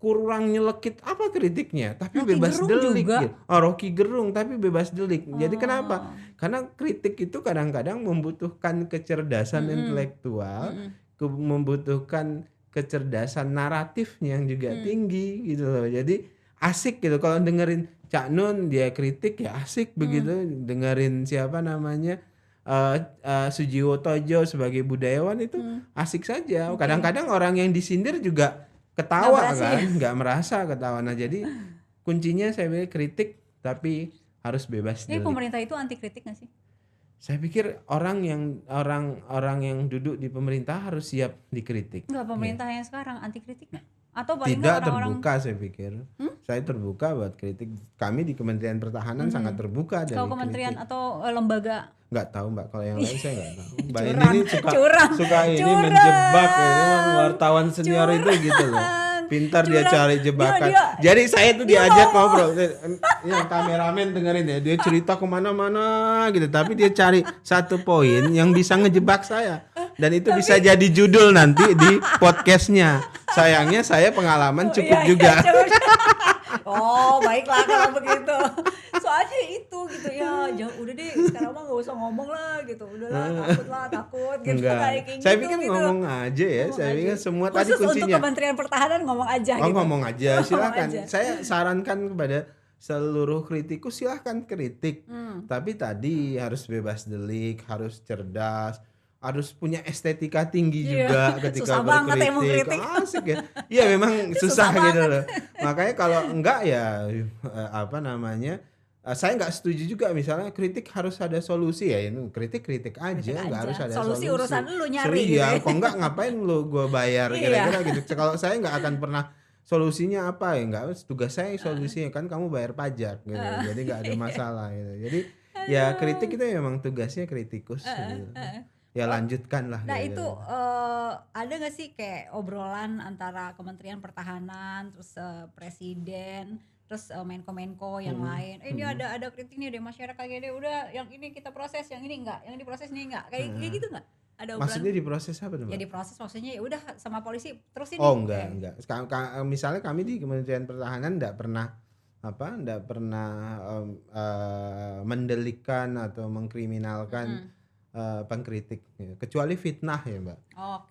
kurang nyelekit apa kritiknya, tapi Rocky bebas Gerung delik juga. gitu. Rocky Gerung tapi bebas delik. Jadi kenapa? Karena kritik itu kadang-kadang membutuhkan kecerdasan intelektual, membutuhkan kecerdasan naratifnya yang juga tinggi gitu loh. Jadi asik gitu kalau dengerin Cak Nun dia kritik ya asik begitu, dengerin siapa namanya Sujiwo Tejo sebagai budayawan itu asik saja. Kadang-kadang orang yang disindir juga ketawa nggak merasa ketawa. Nah jadi kuncinya saya pikir kritik tapi harus bebas delik. Pemerintah itu anti kritik nggak sih? Saya pikir orang yang duduk di pemerintah harus siap dikritik. Enggak, pemerintah yang sekarang anti kritik nggak? Atau paling tidak orang-orang terbuka saya pikir. Saya terbuka buat kritik. Kami di Kementerian Pertahanan sangat terbuka dari kalau kementerian kritik. atau lembaga Nggak tahu Mbak, kalau yang lain saya nggak tahu. Mbak Curang, ini suka ini menjebak ya. Wartawan senior itu gitu loh. Pintar dia cari jebakan. Jadi saya tuh diajak ngobrol. Yang kameramen dengerin ya, dia cerita kemana-mana gitu. Tapi dia cari satu poin yang bisa ngejebak saya. Dan itu bisa jadi judul nanti di podcastnya. Sayangnya saya pengalaman cukup juga. Oh baiklah kalau begitu. Soalnya itu gitu ya, udah deh sekarang mah gak usah ngomong lah gitu. Udahlah takut gitu. Enggak. Kayak Saya gitu, pikir gitu. ngomong aja ya. Saya pikir semua tadi Khusus kuncinya. untuk Kementerian Pertahanan ngomong aja Oh gitu. ngomong aja silakan. aja. Saya sarankan kepada seluruh kritikus silahkan kritik. Tapi tadi harus bebas delik, harus cerdas, harus punya estetika tinggi juga ketika Susah banget ya mau berkritik. kritik. Asik ya. Iya memang susah Susah gitu loh. Makanya kalau enggak ya apa namanya? Saya nggak setuju juga misalnya kritik harus ada solusi ya. Ini kritik aja, nggak harus ada solusi. Urusan lu nyari gitu. Iya, kok enggak ngapain lu gua bayar kira-kira gitu. Kalau saya nggak akan pernah solusinya apa ya, enggak tugas saya solusinya kan kamu bayar pajak gitu. Jadi nggak ada masalah gitu. Jadi ya kritik itu memang tugasnya kritikus gitu. Ya lanjutkan lah. Nah gitu. itu ada nggak sih kayak obrolan antara Kementerian Pertahanan terus presiden terus Menko yang lain, ini ada kritik nih dari masyarakat kayak deh, udah yang ini kita proses, yang ini enggak, yang diproses ini enggak, kayak gitu enggak? Ada obrolan? Maksudnya diproses apa tuh? Ya diproses maksudnya ya udah sama polisi terusin. Oh enggak. Misalnya kami di Kementerian Pertahanan enggak pernah nggak pernah mendelikkan atau mengkriminalkan pengkritik, ya. Kecuali fitnah ya Mbak.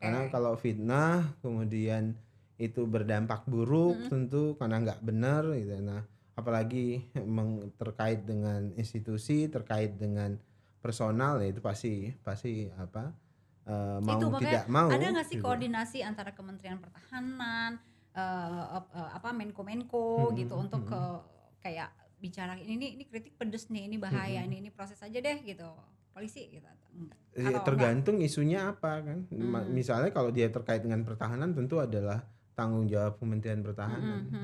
Karena kalau fitnah kemudian itu berdampak buruk tentu karena nggak benar gitu. Nah, apalagi terkait dengan institusi, terkait dengan personal, ya itu pasti mau Itu tidak makanya mau ada nggak sih gitu. koordinasi antara Kementerian Pertahanan, Menko gitu untuk kayak bicara ini kritik pedes nih, ini bahaya, ini proses aja deh gitu, polisi gitu. Atau Tergantung isunya apa kan. Misalnya kalau dia terkait dengan pertahanan tentu adalah tanggung jawab Kementerian Pertahanan. Gitu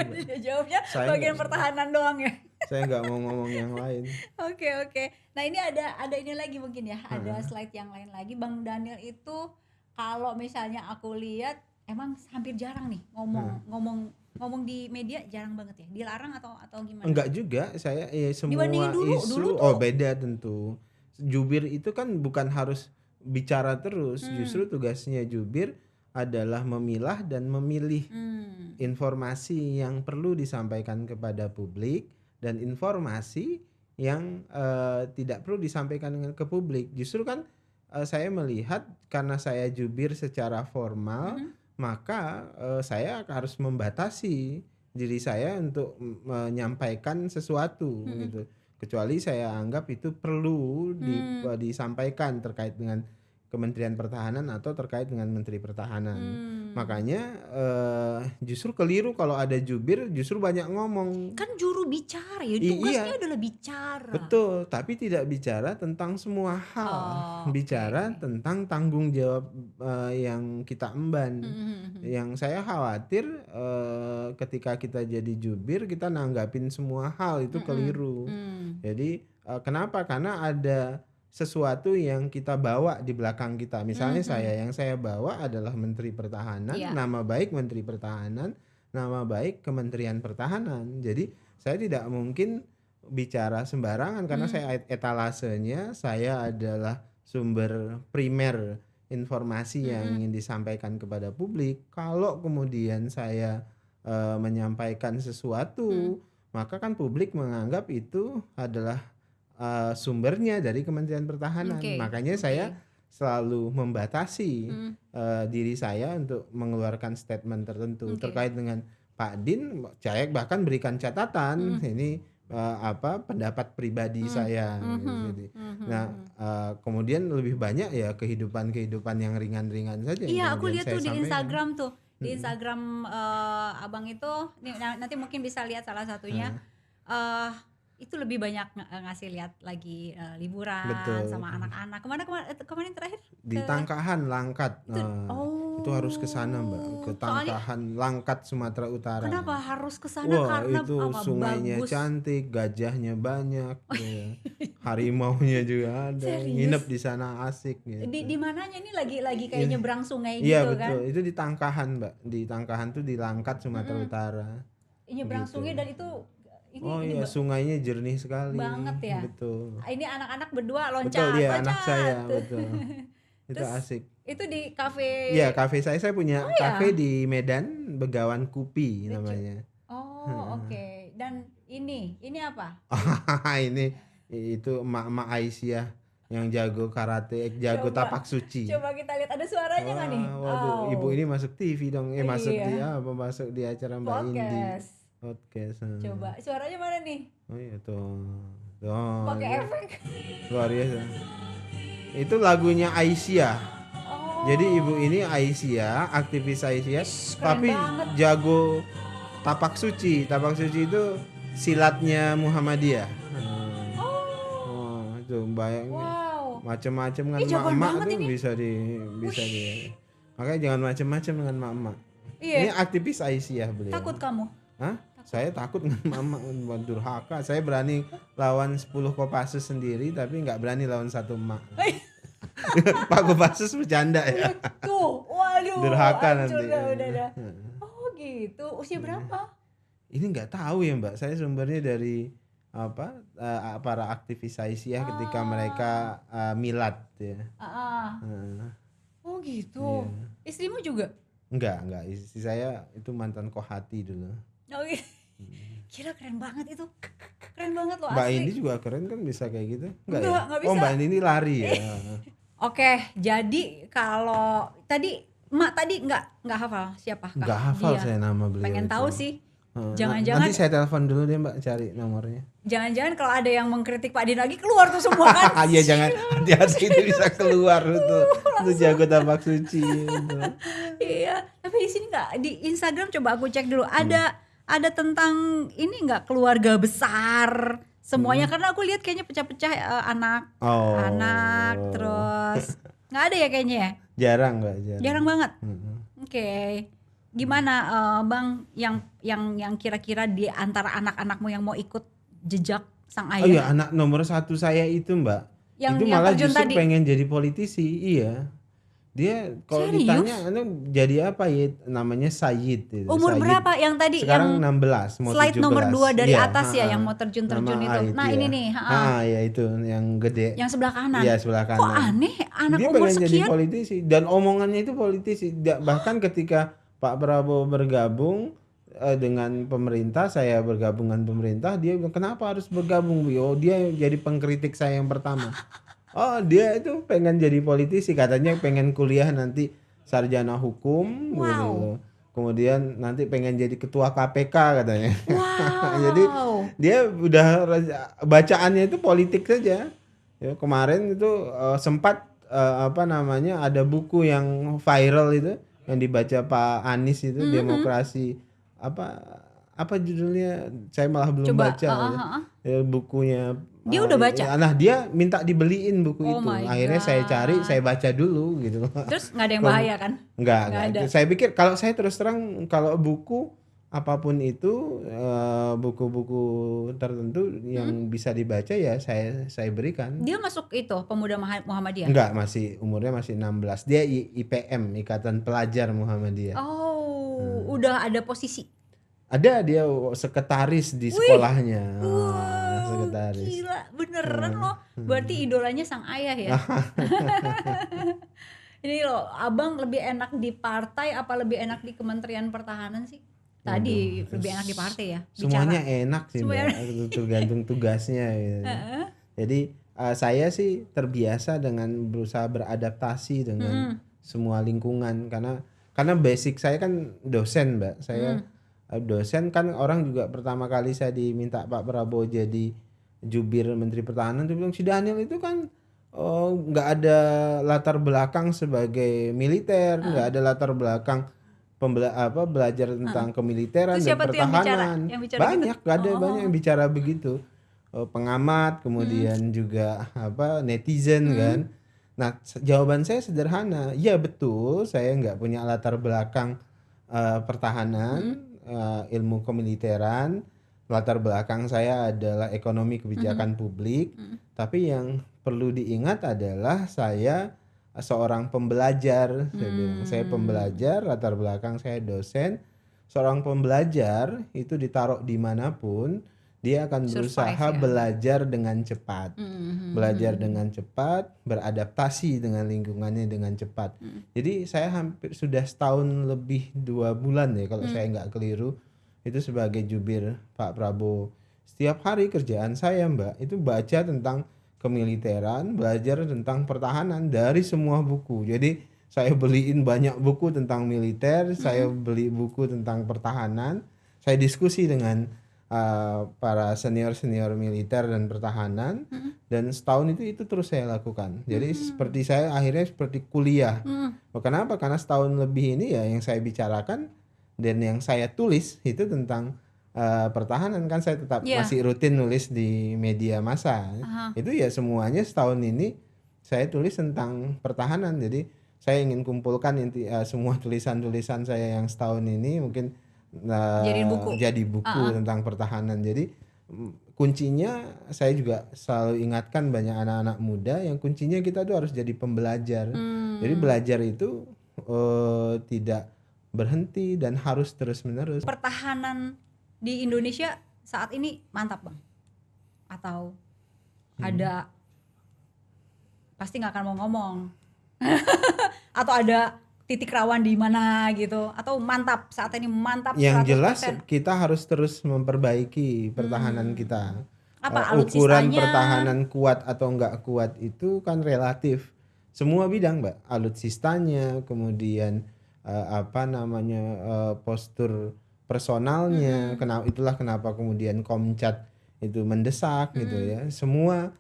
Mbak. Jawabnya bagian pertahanan doang ya. Saya nggak mau ngomong yang lain. Oke. Nah ini ada ini lagi mungkin ya, ada slide yang lain lagi. Bang Daniel itu kalau misalnya aku lihat emang hampir jarang nih ngomong di media, jarang banget ya. Dilarang atau gimana? Enggak juga, saya semua Dibandingin dulu isu beda tentu. Jubir itu kan bukan harus bicara terus, justru tugasnya jubir adalah memilah dan memilih informasi yang perlu disampaikan kepada publik dan informasi yang tidak perlu disampaikan ke publik. Justru kan saya melihat karena saya jubir secara formal, maka saya harus membatasi diri saya untuk menyampaikan sesuatu gitu. Kecuali saya anggap itu perlu disampaikan terkait dengan Kementerian Pertahanan atau terkait dengan Menteri Pertahanan. Makanya justru keliru kalau ada jubir justru banyak ngomong. Kan juru bicara ya, tugasnya adalah bicara. Betul, tapi tidak bicara tentang semua hal. Bicara tentang tanggung jawab yang kita emban. Yang saya khawatir ketika kita jadi jubir kita nanggapin semua hal itu keliru. Jadi kenapa? Karena ada sesuatu yang kita bawa di belakang kita. Misalnya yang saya bawa adalah Menteri Pertahanan, nama baik Menteri Pertahanan, nama baik Kementerian Pertahanan. Jadi saya tidak mungkin bicara sembarangan karena saya etalasenya saya adalah sumber primer informasi yang ingin disampaikan kepada publik. Kalau kemudian saya menyampaikan sesuatu, maka kan publik menganggap itu adalah sumbernya dari Kementerian Pertahanan. Makanya saya selalu membatasi diri saya untuk mengeluarkan statement tertentu terkait dengan Pak Din. Saya bahkan berikan catatan ini pendapat pribadi saya. Gitu. Nah kemudian lebih banyak ya kehidupan yang ringan-ringan saja. Iya, aku lihat tuh di Instagram tuh, di Instagram abang itu, nanti mungkin bisa lihat salah satunya. Itu lebih banyak ngasih lihat lagi liburan. Betul. Sama anak-anak. Kemarin terakhir di Tangkahan Langkat. Itu harus ke sana Mbak, ke Tangkahan Langkat Sumatera Utara. Kenapa harus ke sana? Karena itu sungainya bagus. Cantik, gajahnya banyak, ya. Harimaunya juga ada. Nginep di sana asik gitu. Di mananya ini lagi kayak nyebrang sungai gitu kan? Iya kan? betul. Itu di Tangkahan Mbak. Di Tangkahan tuh di Langkat Sumatera Utara. Nyebrang sungai dan itu ini sungainya jernih sekali banget ya. Betul. Ini anak-anak berdua loncat. Betul ya, anak saya betul. Itu terus, asik. Itu di kafe. Iya, kafe saya punya kafe di Medan, Begawan Kupi namanya. Oke. Dan ini apa? Ini itu emak-emak Aisyah yang jago karate, jago tapak suci. Coba kita lihat, ada suaranya nggak nih? Waduh, ibu ini masuk TV dong. Masuk di acara Mbak Indi. Podcast. Coba suaranya mana nih? Oh iya tuh. Pakai efek. Luar biasa. Itu lagunya Aisyah. Jadi ibu ini Aisyah, aktivis Aisyah, tapi jago tapak suci. Tapak suci itu silatnya Muhammadiyah. Itu bayang. Macam-macam kan emak-emak tuh bisa di. Makanya jangan macam-macam dengan emak-emak. Ini aktivis Aisyah beliau. Takut kamu? Hah? Saya takut dengan mama durhaka. Saya berani lawan 10 Kopassus sendiri tapi nggak berani lawan satu emak. Pak Kopassus bercanda ya. Tuh, waduh. Durhaka nanti. Udah. Oh gitu. Usia berapa? Ini nggak tahu ya Mbak. Saya sumbernya dari para aktivis Aisyah ketika mereka milad ya. Oh gitu. Istrimu juga? Enggak. Istri saya itu mantan Kohati dulu. Oh, iya. Gila keren banget itu. Keren banget loh Mbak asli. Indi juga keren kan bisa kayak gitu? Enggak ya? Enggak bisa. Oh Mbak Indi lari ya. Oke, jadi kalau tadi Mak tadi nggak hafal siapakah Enggak hafal dia? saya nama beliau. Pengen itu. tahu sih. Nanti Jangan-jangan saya telepon dulu deh Mbak, cari nomornya. jangan-jangan kalau ada yang mengkritik Pak Din lagi keluar tuh semua kan. Iya jangan, hati-hati itu bisa keluar itu jago tabak suci itu. Iya, tapi di sini nggak, di Instagram coba aku cek dulu ada tentang ini nggak keluarga besar semuanya karena aku lihat kayaknya pecah-pecah anak terus nggak ada ya kayaknya ya. Jarang Mbak, Jarang banget. Oke. Gimana Bang yang kira-kira di antara anak-anakmu yang mau ikut jejak sang ayah? Oh iya, anak nomor 1 saya itu Mbak, Yang itu malah terjun justru tadi? pengen jadi politisi. Iya, dia kalau Serius? ditanya jadi apa ya, namanya Sayyid itu. Umur Sayyid. berapa yang tadi Sekarang yang 16 mau slide 17. nomor 2 dari Iya, atas ya yang mau terjun-terjun nama itu. Ait, Nah, iya. ini nih, Ya itu yang gede. yang sebelah kanan. Iya, sebelah kanan. Kok aneh anak Dia umur pengen jadi sekian? politisi dan omongannya itu politisi. Bahkan ketika Pak Prabowo bergabung dengan pemerintah, saya bergabung dengan pemerintah, dia bilang kenapa harus bergabung? Oh, dia jadi pengkritik saya yang pertama. Oh, dia itu pengen jadi politisi, katanya pengen kuliah nanti sarjana hukum gitu. Kemudian nanti pengen jadi ketua KPK katanya. Wow. Jadi dia udah bacaannya itu politik saja. Ya, kemarin itu sempat ada buku yang viral itu yang dibaca Pak Anies itu, Demokrasi apa judulnya, saya malah belum baca. Ya, bukunya Dia udah baca? Nah dia minta dibeliin buku itu. Akhirnya saya cari, saya baca dulu gitu. Terus nggak ada yang bahaya kan? Nggak ada. Saya pikir kalau saya terus terang kalau buku apapun itu buku-buku tertentu yang bisa dibaca ya saya berikan. Dia masuk itu pemuda Muhammadiyah? Enggak, umurnya masih 16. Dia IPM, Ikatan Pelajar Muhammadiyah. Oh, udah ada posisi. Ada, dia sekretaris di sekolahnya. Sekretaris. Gila, beneran loh. Berarti idolanya sang ayah ya. Ini loh, abang lebih enak di partai apa lebih enak di Kementerian Pertahanan sih? Tadi lebih enak di partai ya. Semuanya enak sih Mbak, tergantung tugasnya gitu. Jadi saya sih terbiasa dengan berusaha beradaptasi dengan semua lingkungan karena basic saya kan dosen Mbak. Saya dosen kan, orang juga pertama kali saya diminta Pak Prabowo jadi jubir Menteri Pertahanan, dia bilang si Daniel itu kan nggak ada latar belakang sebagai militer, nggak ada latar belakang belajar tentang kemiliteran dan pertahanan. Yang bicara banyak gitu? ada banyak yang bicara begitu, pengamat, kemudian juga netizen kan. Nah jawaban saya sederhana, ya betul saya nggak punya latar belakang pertahanan, ilmu kemiliteran. Latar belakang saya adalah ekonomi kebijakan publik, tapi yang perlu diingat adalah saya seorang pembelajar. Saya bilang, saya pembelajar, latar belakang saya dosen. Seorang pembelajar itu ditaruh dimanapun, dia akan berusaha belajar dengan cepat, belajar dengan cepat, beradaptasi dengan lingkungannya dengan cepat. Jadi saya hampir sudah setahun lebih 2 bulan ya kalau saya nggak keliru, itu sebagai jubir Pak Prabowo. Setiap hari kerjaan saya Mbak itu baca tentang kemiliteran, belajar tentang pertahanan dari semua buku. Jadi saya beliin banyak buku tentang militer, saya beli buku tentang pertahanan, saya diskusi dengan para senior militer dan pertahanan, dan setahun itu terus saya lakukan. Jadi seperti saya akhirnya seperti kuliah. Kenapa? Karena setahun lebih ini ya yang saya bicarakan dan yang saya tulis itu tentang pertahanan kan, saya tetap masih rutin nulis di media massa. Itu ya semuanya setahun ini saya tulis tentang pertahanan. Jadi saya ingin kumpulkan semua tulisan-tulisan saya yang setahun ini mungkin jadi buku tentang pertahanan. Jadi kuncinya saya juga selalu ingatkan banyak anak-anak muda yang kuncinya kita tuh harus jadi pembelajar. Jadi belajar itu tidak berhenti dan harus terus-menerus. Pertahanan di Indonesia saat ini mantap Bang? Atau ada, pasti nggak akan mau ngomong. Atau ada titik rawan di mana gitu, atau mantap saat ini mantap 100%. Yang jelas kita harus terus memperbaiki pertahanan kita. Apa Ukuran alutsistanya? pertahanan kuat atau enggak kuat itu kan relatif. Semua bidang, Mbak. Alutsistanya, kemudian postur personalnya. Itulah kenapa kemudian Komcat itu mendesak gitu ya. Semua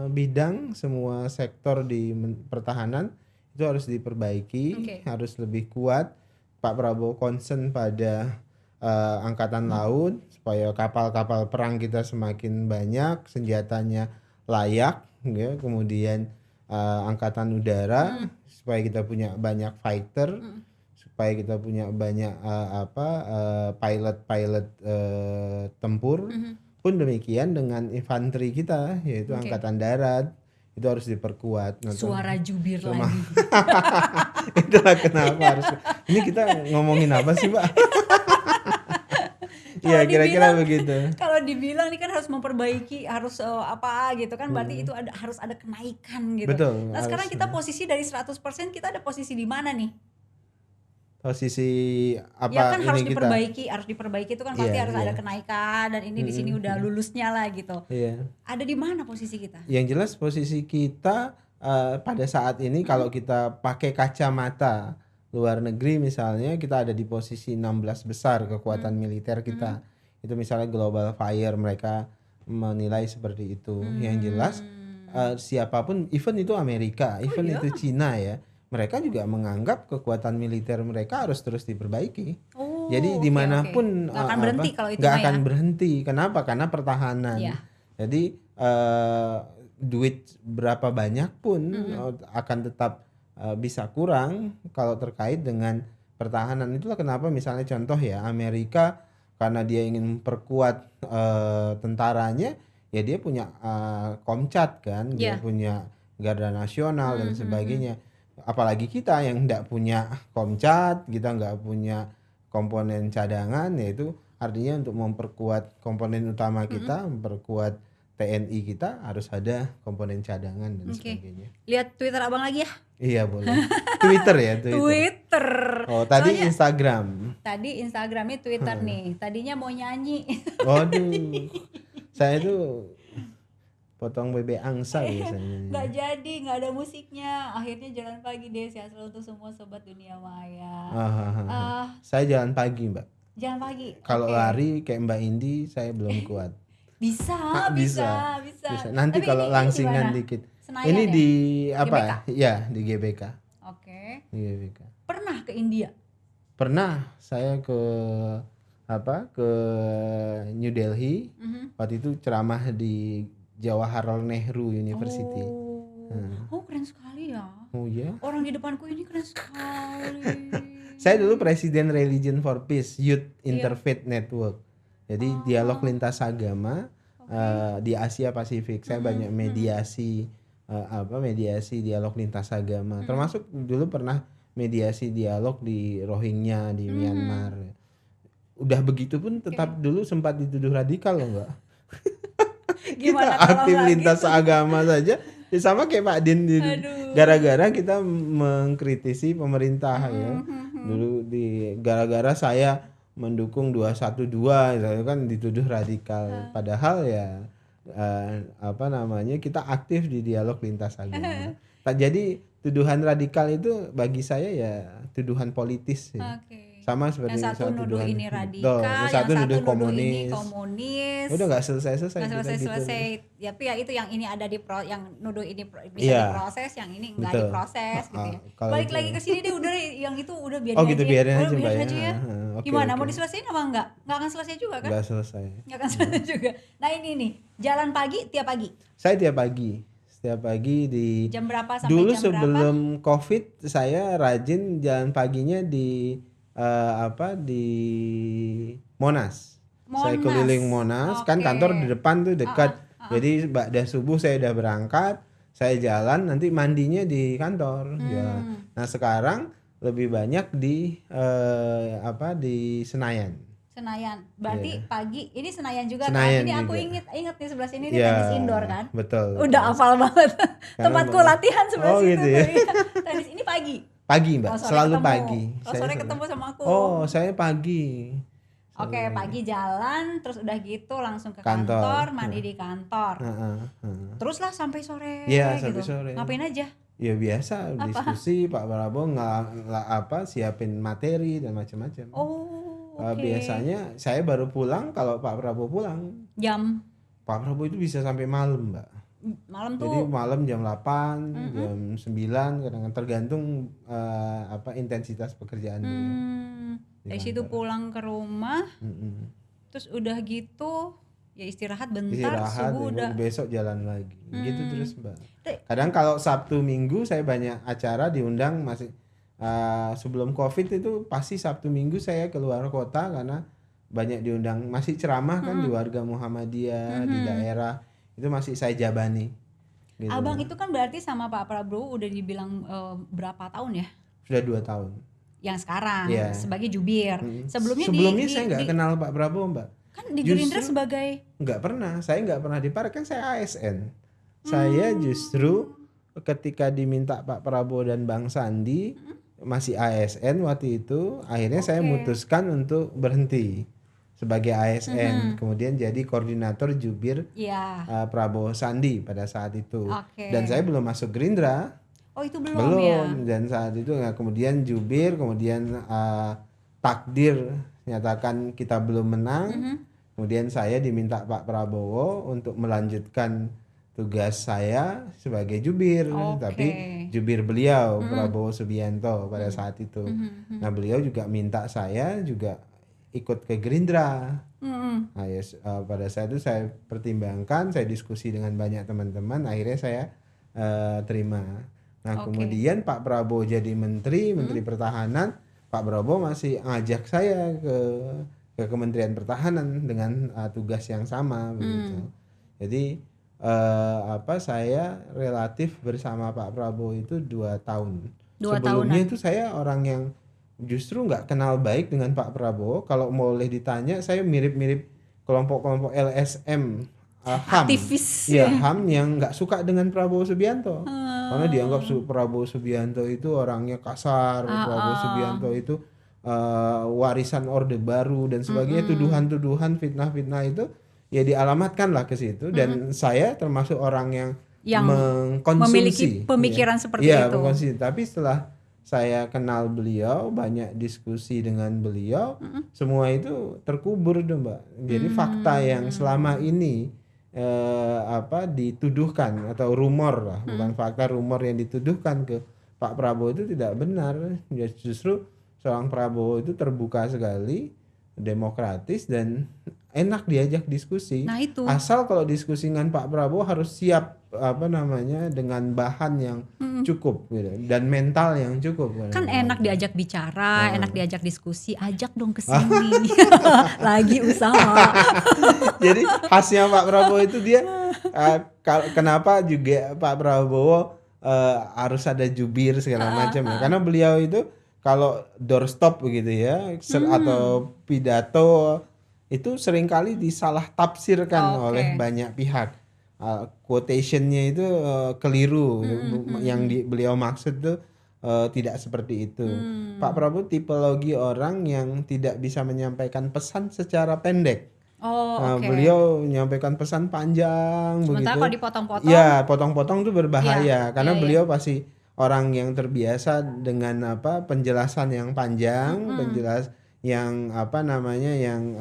bidang, semua sektor di pertahanan itu harus diperbaiki, harus lebih kuat. Pak Prabowo concern pada angkatan laut supaya kapal-kapal perang kita semakin banyak, senjatanya layak, ya. Kemudian angkatan udara supaya kita punya banyak fighter, supaya kita punya banyak pilot-pilot tempur. Pun demikian dengan infanteri kita, yaitu angkatan darat, itu harus diperkuat. Suara jubir lagi. Itulah kenapa harus. Ini kita ngomongin apa sih, Mbak? Iya, kira-kira begitu. Kalau dibilang ini kan harus memperbaiki, harus apa gitu kan, berarti itu harus ada kenaikan gitu. Betul. Nah sekarang kita posisi dari 100%, kita ada posisi di mana nih? Posisi apa ya kan ini harus kita? harus diperbaiki itu kan pasti harus ada kenaikan, dan ini di sini udah lulusnya lah gitu. Ada di mana posisi kita? Yang jelas posisi kita pada saat ini kalau kita pakai kacamata luar negeri misalnya, kita ada di posisi 16 besar kekuatan militer kita. Itu misalnya Global Fire mereka menilai seperti itu. Yang jelas siapapun, even itu Amerika, even itu Cina ya, mereka juga menganggap kekuatan militer mereka harus terus diperbaiki. Jadi dimanapun nggak akan berhenti kalau itu nggak akan berhenti. Kenapa? Karena pertahanan. Jadi duit berapa banyak pun akan tetap bisa kurang kalau terkait dengan pertahanan. Itulah kenapa misalnya contoh ya, Amerika karena dia ingin memperkuat tentaranya, ya dia punya Komcat kan, dia punya Garda Nasional dan sebagainya. Apalagi kita yang tidak punya Komcat, kita nggak punya komponen cadangan, yaitu artinya untuk memperkuat komponen utama kita, memperkuat TNI kita harus ada komponen cadangan dan sebagainya. Lihat Twitter abang lagi ya? Iya boleh. Twitter ya, Twitter. Oh tadi soalnya, Instagram. Tadi Instagramnya Twitter nih. Tadinya mau nyanyi. Waduh, saya tuh potong bebek angsa biasanya. Nggak jadi, nggak ada musiknya. Akhirnya jalan pagi deh. Sehat selalu untuk semua sobat dunia maya. Saya jalan pagi, Mbak. Jalan pagi. Kalau lari kayak Mbak Indi saya belum kuat. Bisa. Nanti tapi kalau langsingan dikit. Senayan ini ya? di apa? GBK? Ya di GBK. Di GBK. Pernah ke India? Pernah. Saya ke New Delhi. Waktu itu ceramah di Jawaharlal Nehru University. Oh keren sekali ya. Oh ya. Orang di depanku ini keren sekali. Saya dulu presiden Religion for Peace Youth Interfaith Network. Jadi dialog lintas agama di Asia Pasifik. Saya banyak mediasi mediasi dialog lintas agama. Termasuk dulu pernah mediasi dialog di Rohingya di Myanmar. Udah begitu pun tetap dulu sempat dituduh radikal loh, Mbak. Kita aktif lintas agama saja. Ya sama kayak Pak Din gara-gara kita mengkritisi pemerintah ya. Dulu gara-gara saya mendukung 212 itu kan dituduh radikal, padahal ya kita aktif di dialog lintas agama. Jadi tuduhan radikal itu bagi saya ya tuduhan politis ya. Sama seperti yang satu nuduh tuduhan ini radikal, yang satu nuduh komunis. Udah nggak selesai. Ya, tapi ya itu yang ini ada yang nuduh ini bisa diproses, yang ini nggak diproses gitu ya. Balik lagi ke sini deh, udah yang itu udah biarin aja. Biarin aja ya. Gimana mau diselesaikan apa enggak? Nggak akan selesai juga kan? Nggak selesai. Nggak akan selesai juga. Nah ini nih, jalan pagi tiap pagi. Saya tiap pagi di jam berapa sampai dulu jam sebelum Covid saya rajin jalan paginya di di Monas. Saya keliling Monas, kan kantor di depan tuh dekat. Jadi ba'da subuh saya udah berangkat, saya jalan, nanti mandinya di kantor. Ya. Nah sekarang lebih banyak di Senayan. Berarti pagi ini Senayan juga Senayan kan? Ini juga. aku inget nih sebelah sini tenis indoor kan? Betul. Udah hafal banget. Tempatku latihan sebelah situ. Gitu ya? Tenis ini pagi. Pagi Mbak, selalu ketemu. pagi. Sore ketemu sama aku. Oh, saya pagi. Oke, pagi jalan, terus udah gitu langsung ke kantor, mandi di kantor. Terus lah sampai sore. Iya, gitu. sampai sore. Ngapain aja? Ya biasa diskusi, Pak Prabowo siapin materi dan macam-macam. Biasanya saya baru pulang kalau Pak Prabowo pulang. Jam? Pak Prabowo itu bisa sampai malam, Mbak. Malam tuh? Jadi malam jam 8, jam 9, kadang-kadang tergantung intensitas pekerjaan beliau. Dari situ pulang ke rumah, terus udah gitu ya istirahat bentar, subuh udah besok jalan lagi, gitu terus Mbak. Kadang kalau Sabtu Minggu saya banyak acara diundang masih sebelum Covid itu pasti Sabtu Minggu saya keluar kota karena banyak diundang, masih ceramah kan di warga Muhammadiyah di daerah itu masih saya jabani. Gitu. Abang itu kan berarti sama Pak Prabowo udah dibilang berapa tahun ya? Sudah 2 tahun. Yang sekarang sebagai jubir. Sebelumnya saya nggak kenal Pak Prabowo, Mbak. Kan di Gerindra sebagai nggak pernah, saya nggak pernah diparek, kan saya ASN. Saya justru ketika diminta Pak Prabowo dan Bang Sandi masih ASN waktu itu, akhirnya saya memutuskan untuk berhenti sebagai ASN, kemudian jadi koordinator jubir Prabowo Sandi pada saat itu. Dan saya belum masuk Gerindra. Oh itu belum ya? Dan saat itu kemudian jubir, kemudian takdir nyatakan kita belum menang. Kemudian saya diminta Pak Prabowo untuk melanjutkan tugas saya sebagai jubir, tapi jubir beliau Prabowo Subianto pada saat itu. Nah beliau juga minta saya juga ikut ke Gerindra. Pada saat itu saya pertimbangkan, saya diskusi dengan banyak teman-teman, akhirnya saya terima. Nah kemudian Pak Prabowo jadi menteri Pertahanan, Pak Prabowo masih ngajak saya ke Kementerian Pertahanan dengan tugas yang sama begitu. Jadi saya relatif bersama Pak Prabowo itu 2 tahun. Sebelumnya itu saya orang yang justru nggak kenal baik dengan Pak Prabowo. Kalau boleh ditanya, saya mirip-mirip kelompok-kelompok LSM, HAM. Aktivis. Ya, HAM yang nggak suka dengan Prabowo Subianto. Karena dianggap Prabowo Subianto itu orangnya kasar, Prabowo Subianto itu warisan Orde Baru dan sebagainya, tuduhan-tuduhan, fitnah-fitnah itu ya dialamatkan lah ke situ. Dan saya termasuk orang yang mengkonsumsi, memiliki pemikiran seperti itu. Mengkonsumsi. Tapi setelah saya kenal beliau, banyak diskusi dengan beliau, semua itu terkubur tuh Mbak. Jadi fakta yang selama ini dituduhkan atau rumor lah, bukan fakta, rumor yang dituduhkan ke Pak Prabowo itu tidak benar. Justru seorang Prabowo itu terbuka sekali, demokratis dan enak diajak diskusi. Nah itu. Asal kalau diskusi dengan Pak Prabowo harus siap dengan bahan yang cukup gitu, dan mental yang cukup. Kan enak diajak bicara, enak diajak diskusi, ajak dong ke sini. Lagi usaha. Jadi khasnya Pak Prabowo itu dia kenapa juga Pak Prabowo harus ada jubir segala macam ya. Karena beliau itu kalau doorstop begitu ya, atau pidato itu seringkali disalah tafsirkan oleh banyak pihak. Quotationnya itu keliru, yang beliau maksud tuh tidak seperti itu. Pak Prabowo tipologi orang yang tidak bisa menyampaikan pesan secara pendek. Beliau menyampaikan pesan panjang. Sementara begitu. Kalau dipotong-potong, ya potong-potong tuh berbahaya karena beliau pasti orang yang terbiasa dengan penjelasan yang panjang, penjelas yang yang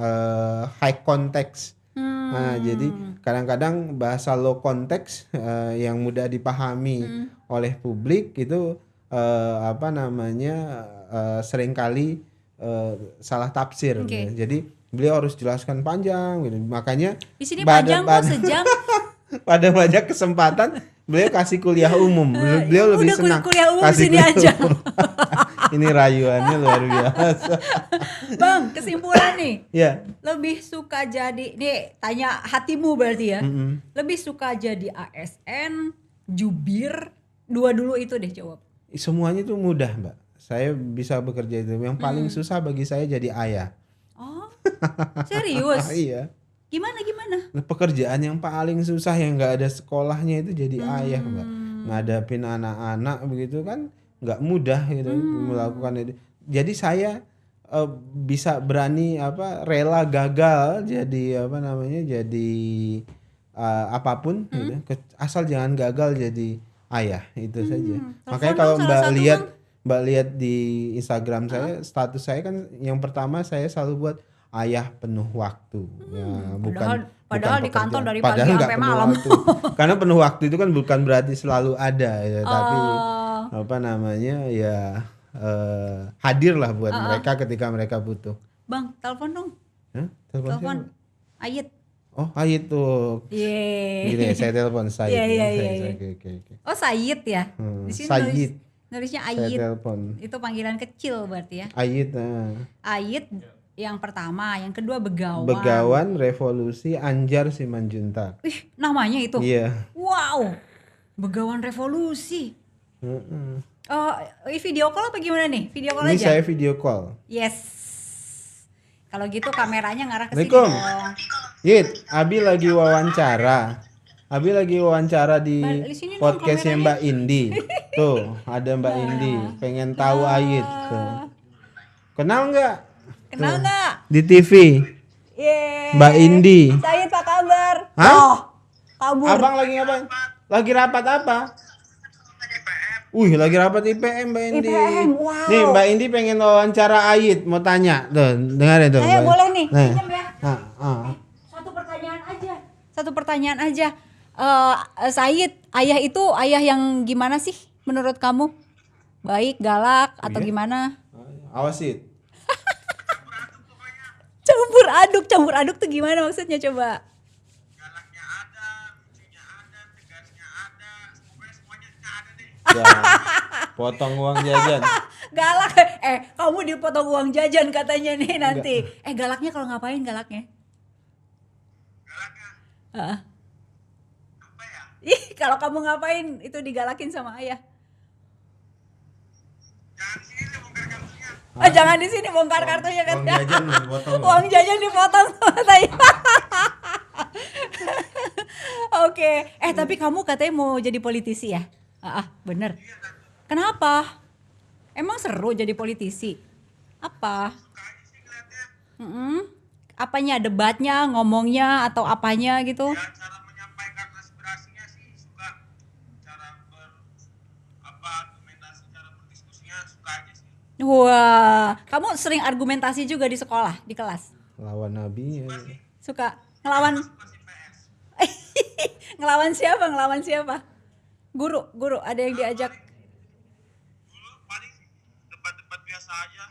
high context. Nah, jadi kadang-kadang bahasa low context yang mudah dipahami oleh publik itu seringkali salah tafsir. Gitu. Jadi beliau harus jelaskan panjang gitu. Makanya di sini panjang kok sejam. Pada banyak kesempatan beliau kasih kuliah umum. Beliau lebih senang kuliah umum kasih sini aja. Ini rayuannya luar biasa. Bang, kesimpulan nih. Ya. Lebih suka jadi, nih tanya hatimu berarti ya. Lebih suka jadi ASN, jubir, dua dulu itu deh jawab. Semuanya itu mudah, Mbak. Saya bisa bekerja itu. Yang paling susah bagi saya jadi ayah. Oh, serius? Iya. Gimana? Pekerjaan yang paling susah yang nggak ada sekolahnya itu jadi ayah, Mbak. Ngadapin anak-anak begitu kan. nggak mudah gitu melakukan itu. Jadi saya bisa berani rela gagal jadi jadi apapun gitu. Asal jangan gagal jadi ayah itu saja. Makanya kalau Mbak lihat di Instagram saya, status saya kan yang pertama saya selalu buat ayah penuh waktu. Ya, padahal di kantor dari pagi padahal sampai malam. Waktu. Karena penuh waktu itu kan bukan berarti selalu ada ya, tapi hadirlah buat mereka ketika mereka butuh. Bang, telepon dong. Telepon. Ayit. Oh, Ayit tuh. Gini, saya telepon Sayid. Oke. Oh, Sayid ya. Di sini Sayid. Nulisnya Ayit. Saya telepon. Itu panggilan kecil berarti ya. Ayit. Ayit yang pertama, yang kedua Begawan. Begawan Revolusi Anjar Simanjuntak. Namanya itu. Iya. Wow. Begawan Revolusi. Video call apa gimana nih? Video call Ini aja. saya video call. Yes. Kalau gitu kameranya ngarah ke sini dong. Yit, Abi lagi wawancara di podcastnya Mbak Indi. Tuh, ada Mbak Indi. Pengen tahu Ayit tuh. Kenal nggak? Di TV. Mbak Indi. Sayid, apa kabar? Hah? Oh, kabur. Abang lagi ngapain? Lagi rapat apa? Lagi rapat IPM Mbak Indi. Wow. Nih Mbak Indi pengen wawancara Ayit, mau tanya. Tuh, dengarin tuh. Saya boleh nih. Pinjam ya. Satu pertanyaan aja. Sayid, ayah itu ayah yang gimana sih menurut kamu? Baik, galak atau gimana? Awasit. Campur aduk tuh gimana maksudnya coba? Galaknya ada, lucunya ada, tegasnya ada, semuanya ada deh. Potong uang jajan. Galak. Kamu dipotong uang jajan katanya nih nanti. Galaknya kalau ngapain galaknya? Galaknya apa ya? Kalau kamu ngapain itu digalakin sama ayah? Jangan di sini bongkar kartunya kan. Uang jajan dipotong. Uang jajan dipotong katanya. Oke. Tapi kamu katanya mau jadi politisi ya? Bener. Kenapa? Emang seru jadi politisi? Apa? Apanya? Debatnya, ngomongnya, atau apanya gitu? Ya, cara menyampaikan aspirasinya sih suka. Cara argumentasi, cara berdiskusinya suka aja sih. Wah, kamu sering argumentasi juga di sekolah, di kelas? Lawan Nabi. Suka ngelawan? Ngelawan siapa? Guru, ada yang diajak? Dulu paling debat-debat biasa aja.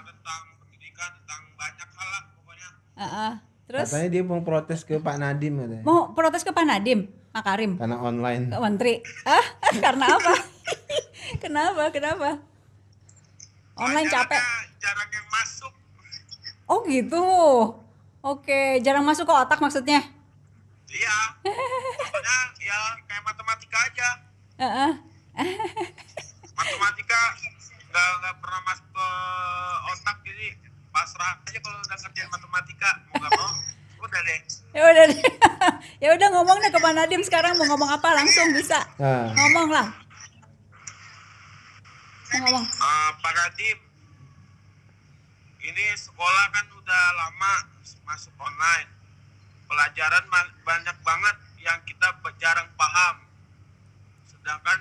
Tentang pendidikan, tentang banyak hal lah pokoknya. Terus? Katanya dia mau protes ke Pak Nadiem katanya. Mau protes ke Pak Nadiem, Makarim? Karena online. Ke Menteri. Karena apa? Kenapa? Online capek. Jarang yang masuk. Oh gitu. Oke, jarang masuk ke otak maksudnya? Iya. Pokoknya ya kayak matematika aja. Matematika nggak pernah masuk ke otak, jadi pasrah aja kalau udah ngerjain matematika. Nggak mau. Udah deh. Ya udah ngomong deh ke Pak Nadiem sekarang, mau ngomong apa langsung bisa. Ngomong lah. Ngomong. Pak Nadiem, ini sekolah kan udah lama masuk online. Pelajaran banyak banget yang kita jarang paham. Sedangkan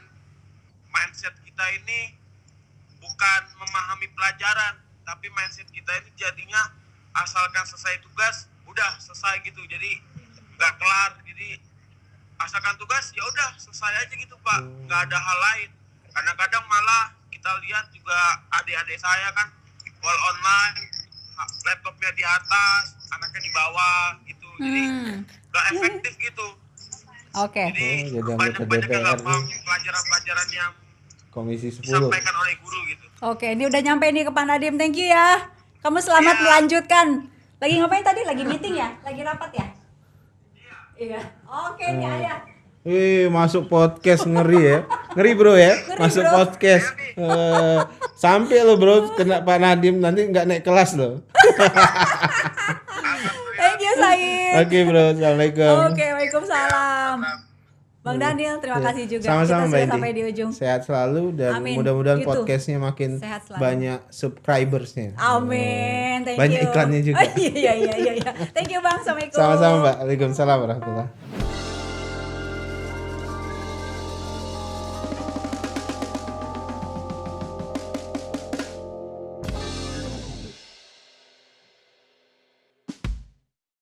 mindset kita ini bukan memahami pelajaran, tapi mindset kita ini jadinya asalkan selesai tugas, udah selesai gitu. Jadi nggak kelar. Jadi asalkan tugas ya udah selesai aja gitu Pak. Nggak ada hal lain. Kadang-kadang malah kita lihat juga adik-adik saya kan call online, laptopnya di atas, anaknya di bawah gitu. Jadi nggak efektif gitu. Oke. Jadi jadi banyak yang nggak paham pelajaran-pelajaran yang Komisi 10 disampaikan oleh guru gitu. Oke, ini udah nyampe nih ke Pak Nadiem. Thank you ya. Kamu selamat melanjutkan. Lagi ngapain tadi? Lagi meeting ya? Lagi rapat ya? Iya. Oke, ini ayah. Masuk podcast ngeri ya. Ngeri bro ya. Masuk bro. podcast. Sampai lo bro kena Pak Nadiem nanti nggak naik kelas lo. Thank you Sayid. Oke bro, assalamualaikum. Oke, waalaikumsalam. Bang Daniel, terima kasih juga. Sama-sama, Kita Mbak sudah sampai Indi. di ujung. Sehat selalu dan Amin. mudah-mudahan Itu. podcastnya makin Sehat selalu. banyak subscribersnya. Amin. Thank Banyak you. iklannya juga. Iya. Thank you Bang. Assalamualaikum. Sama-sama Mbak. Waalaikumsalam warahmatullahi wabarakatuh.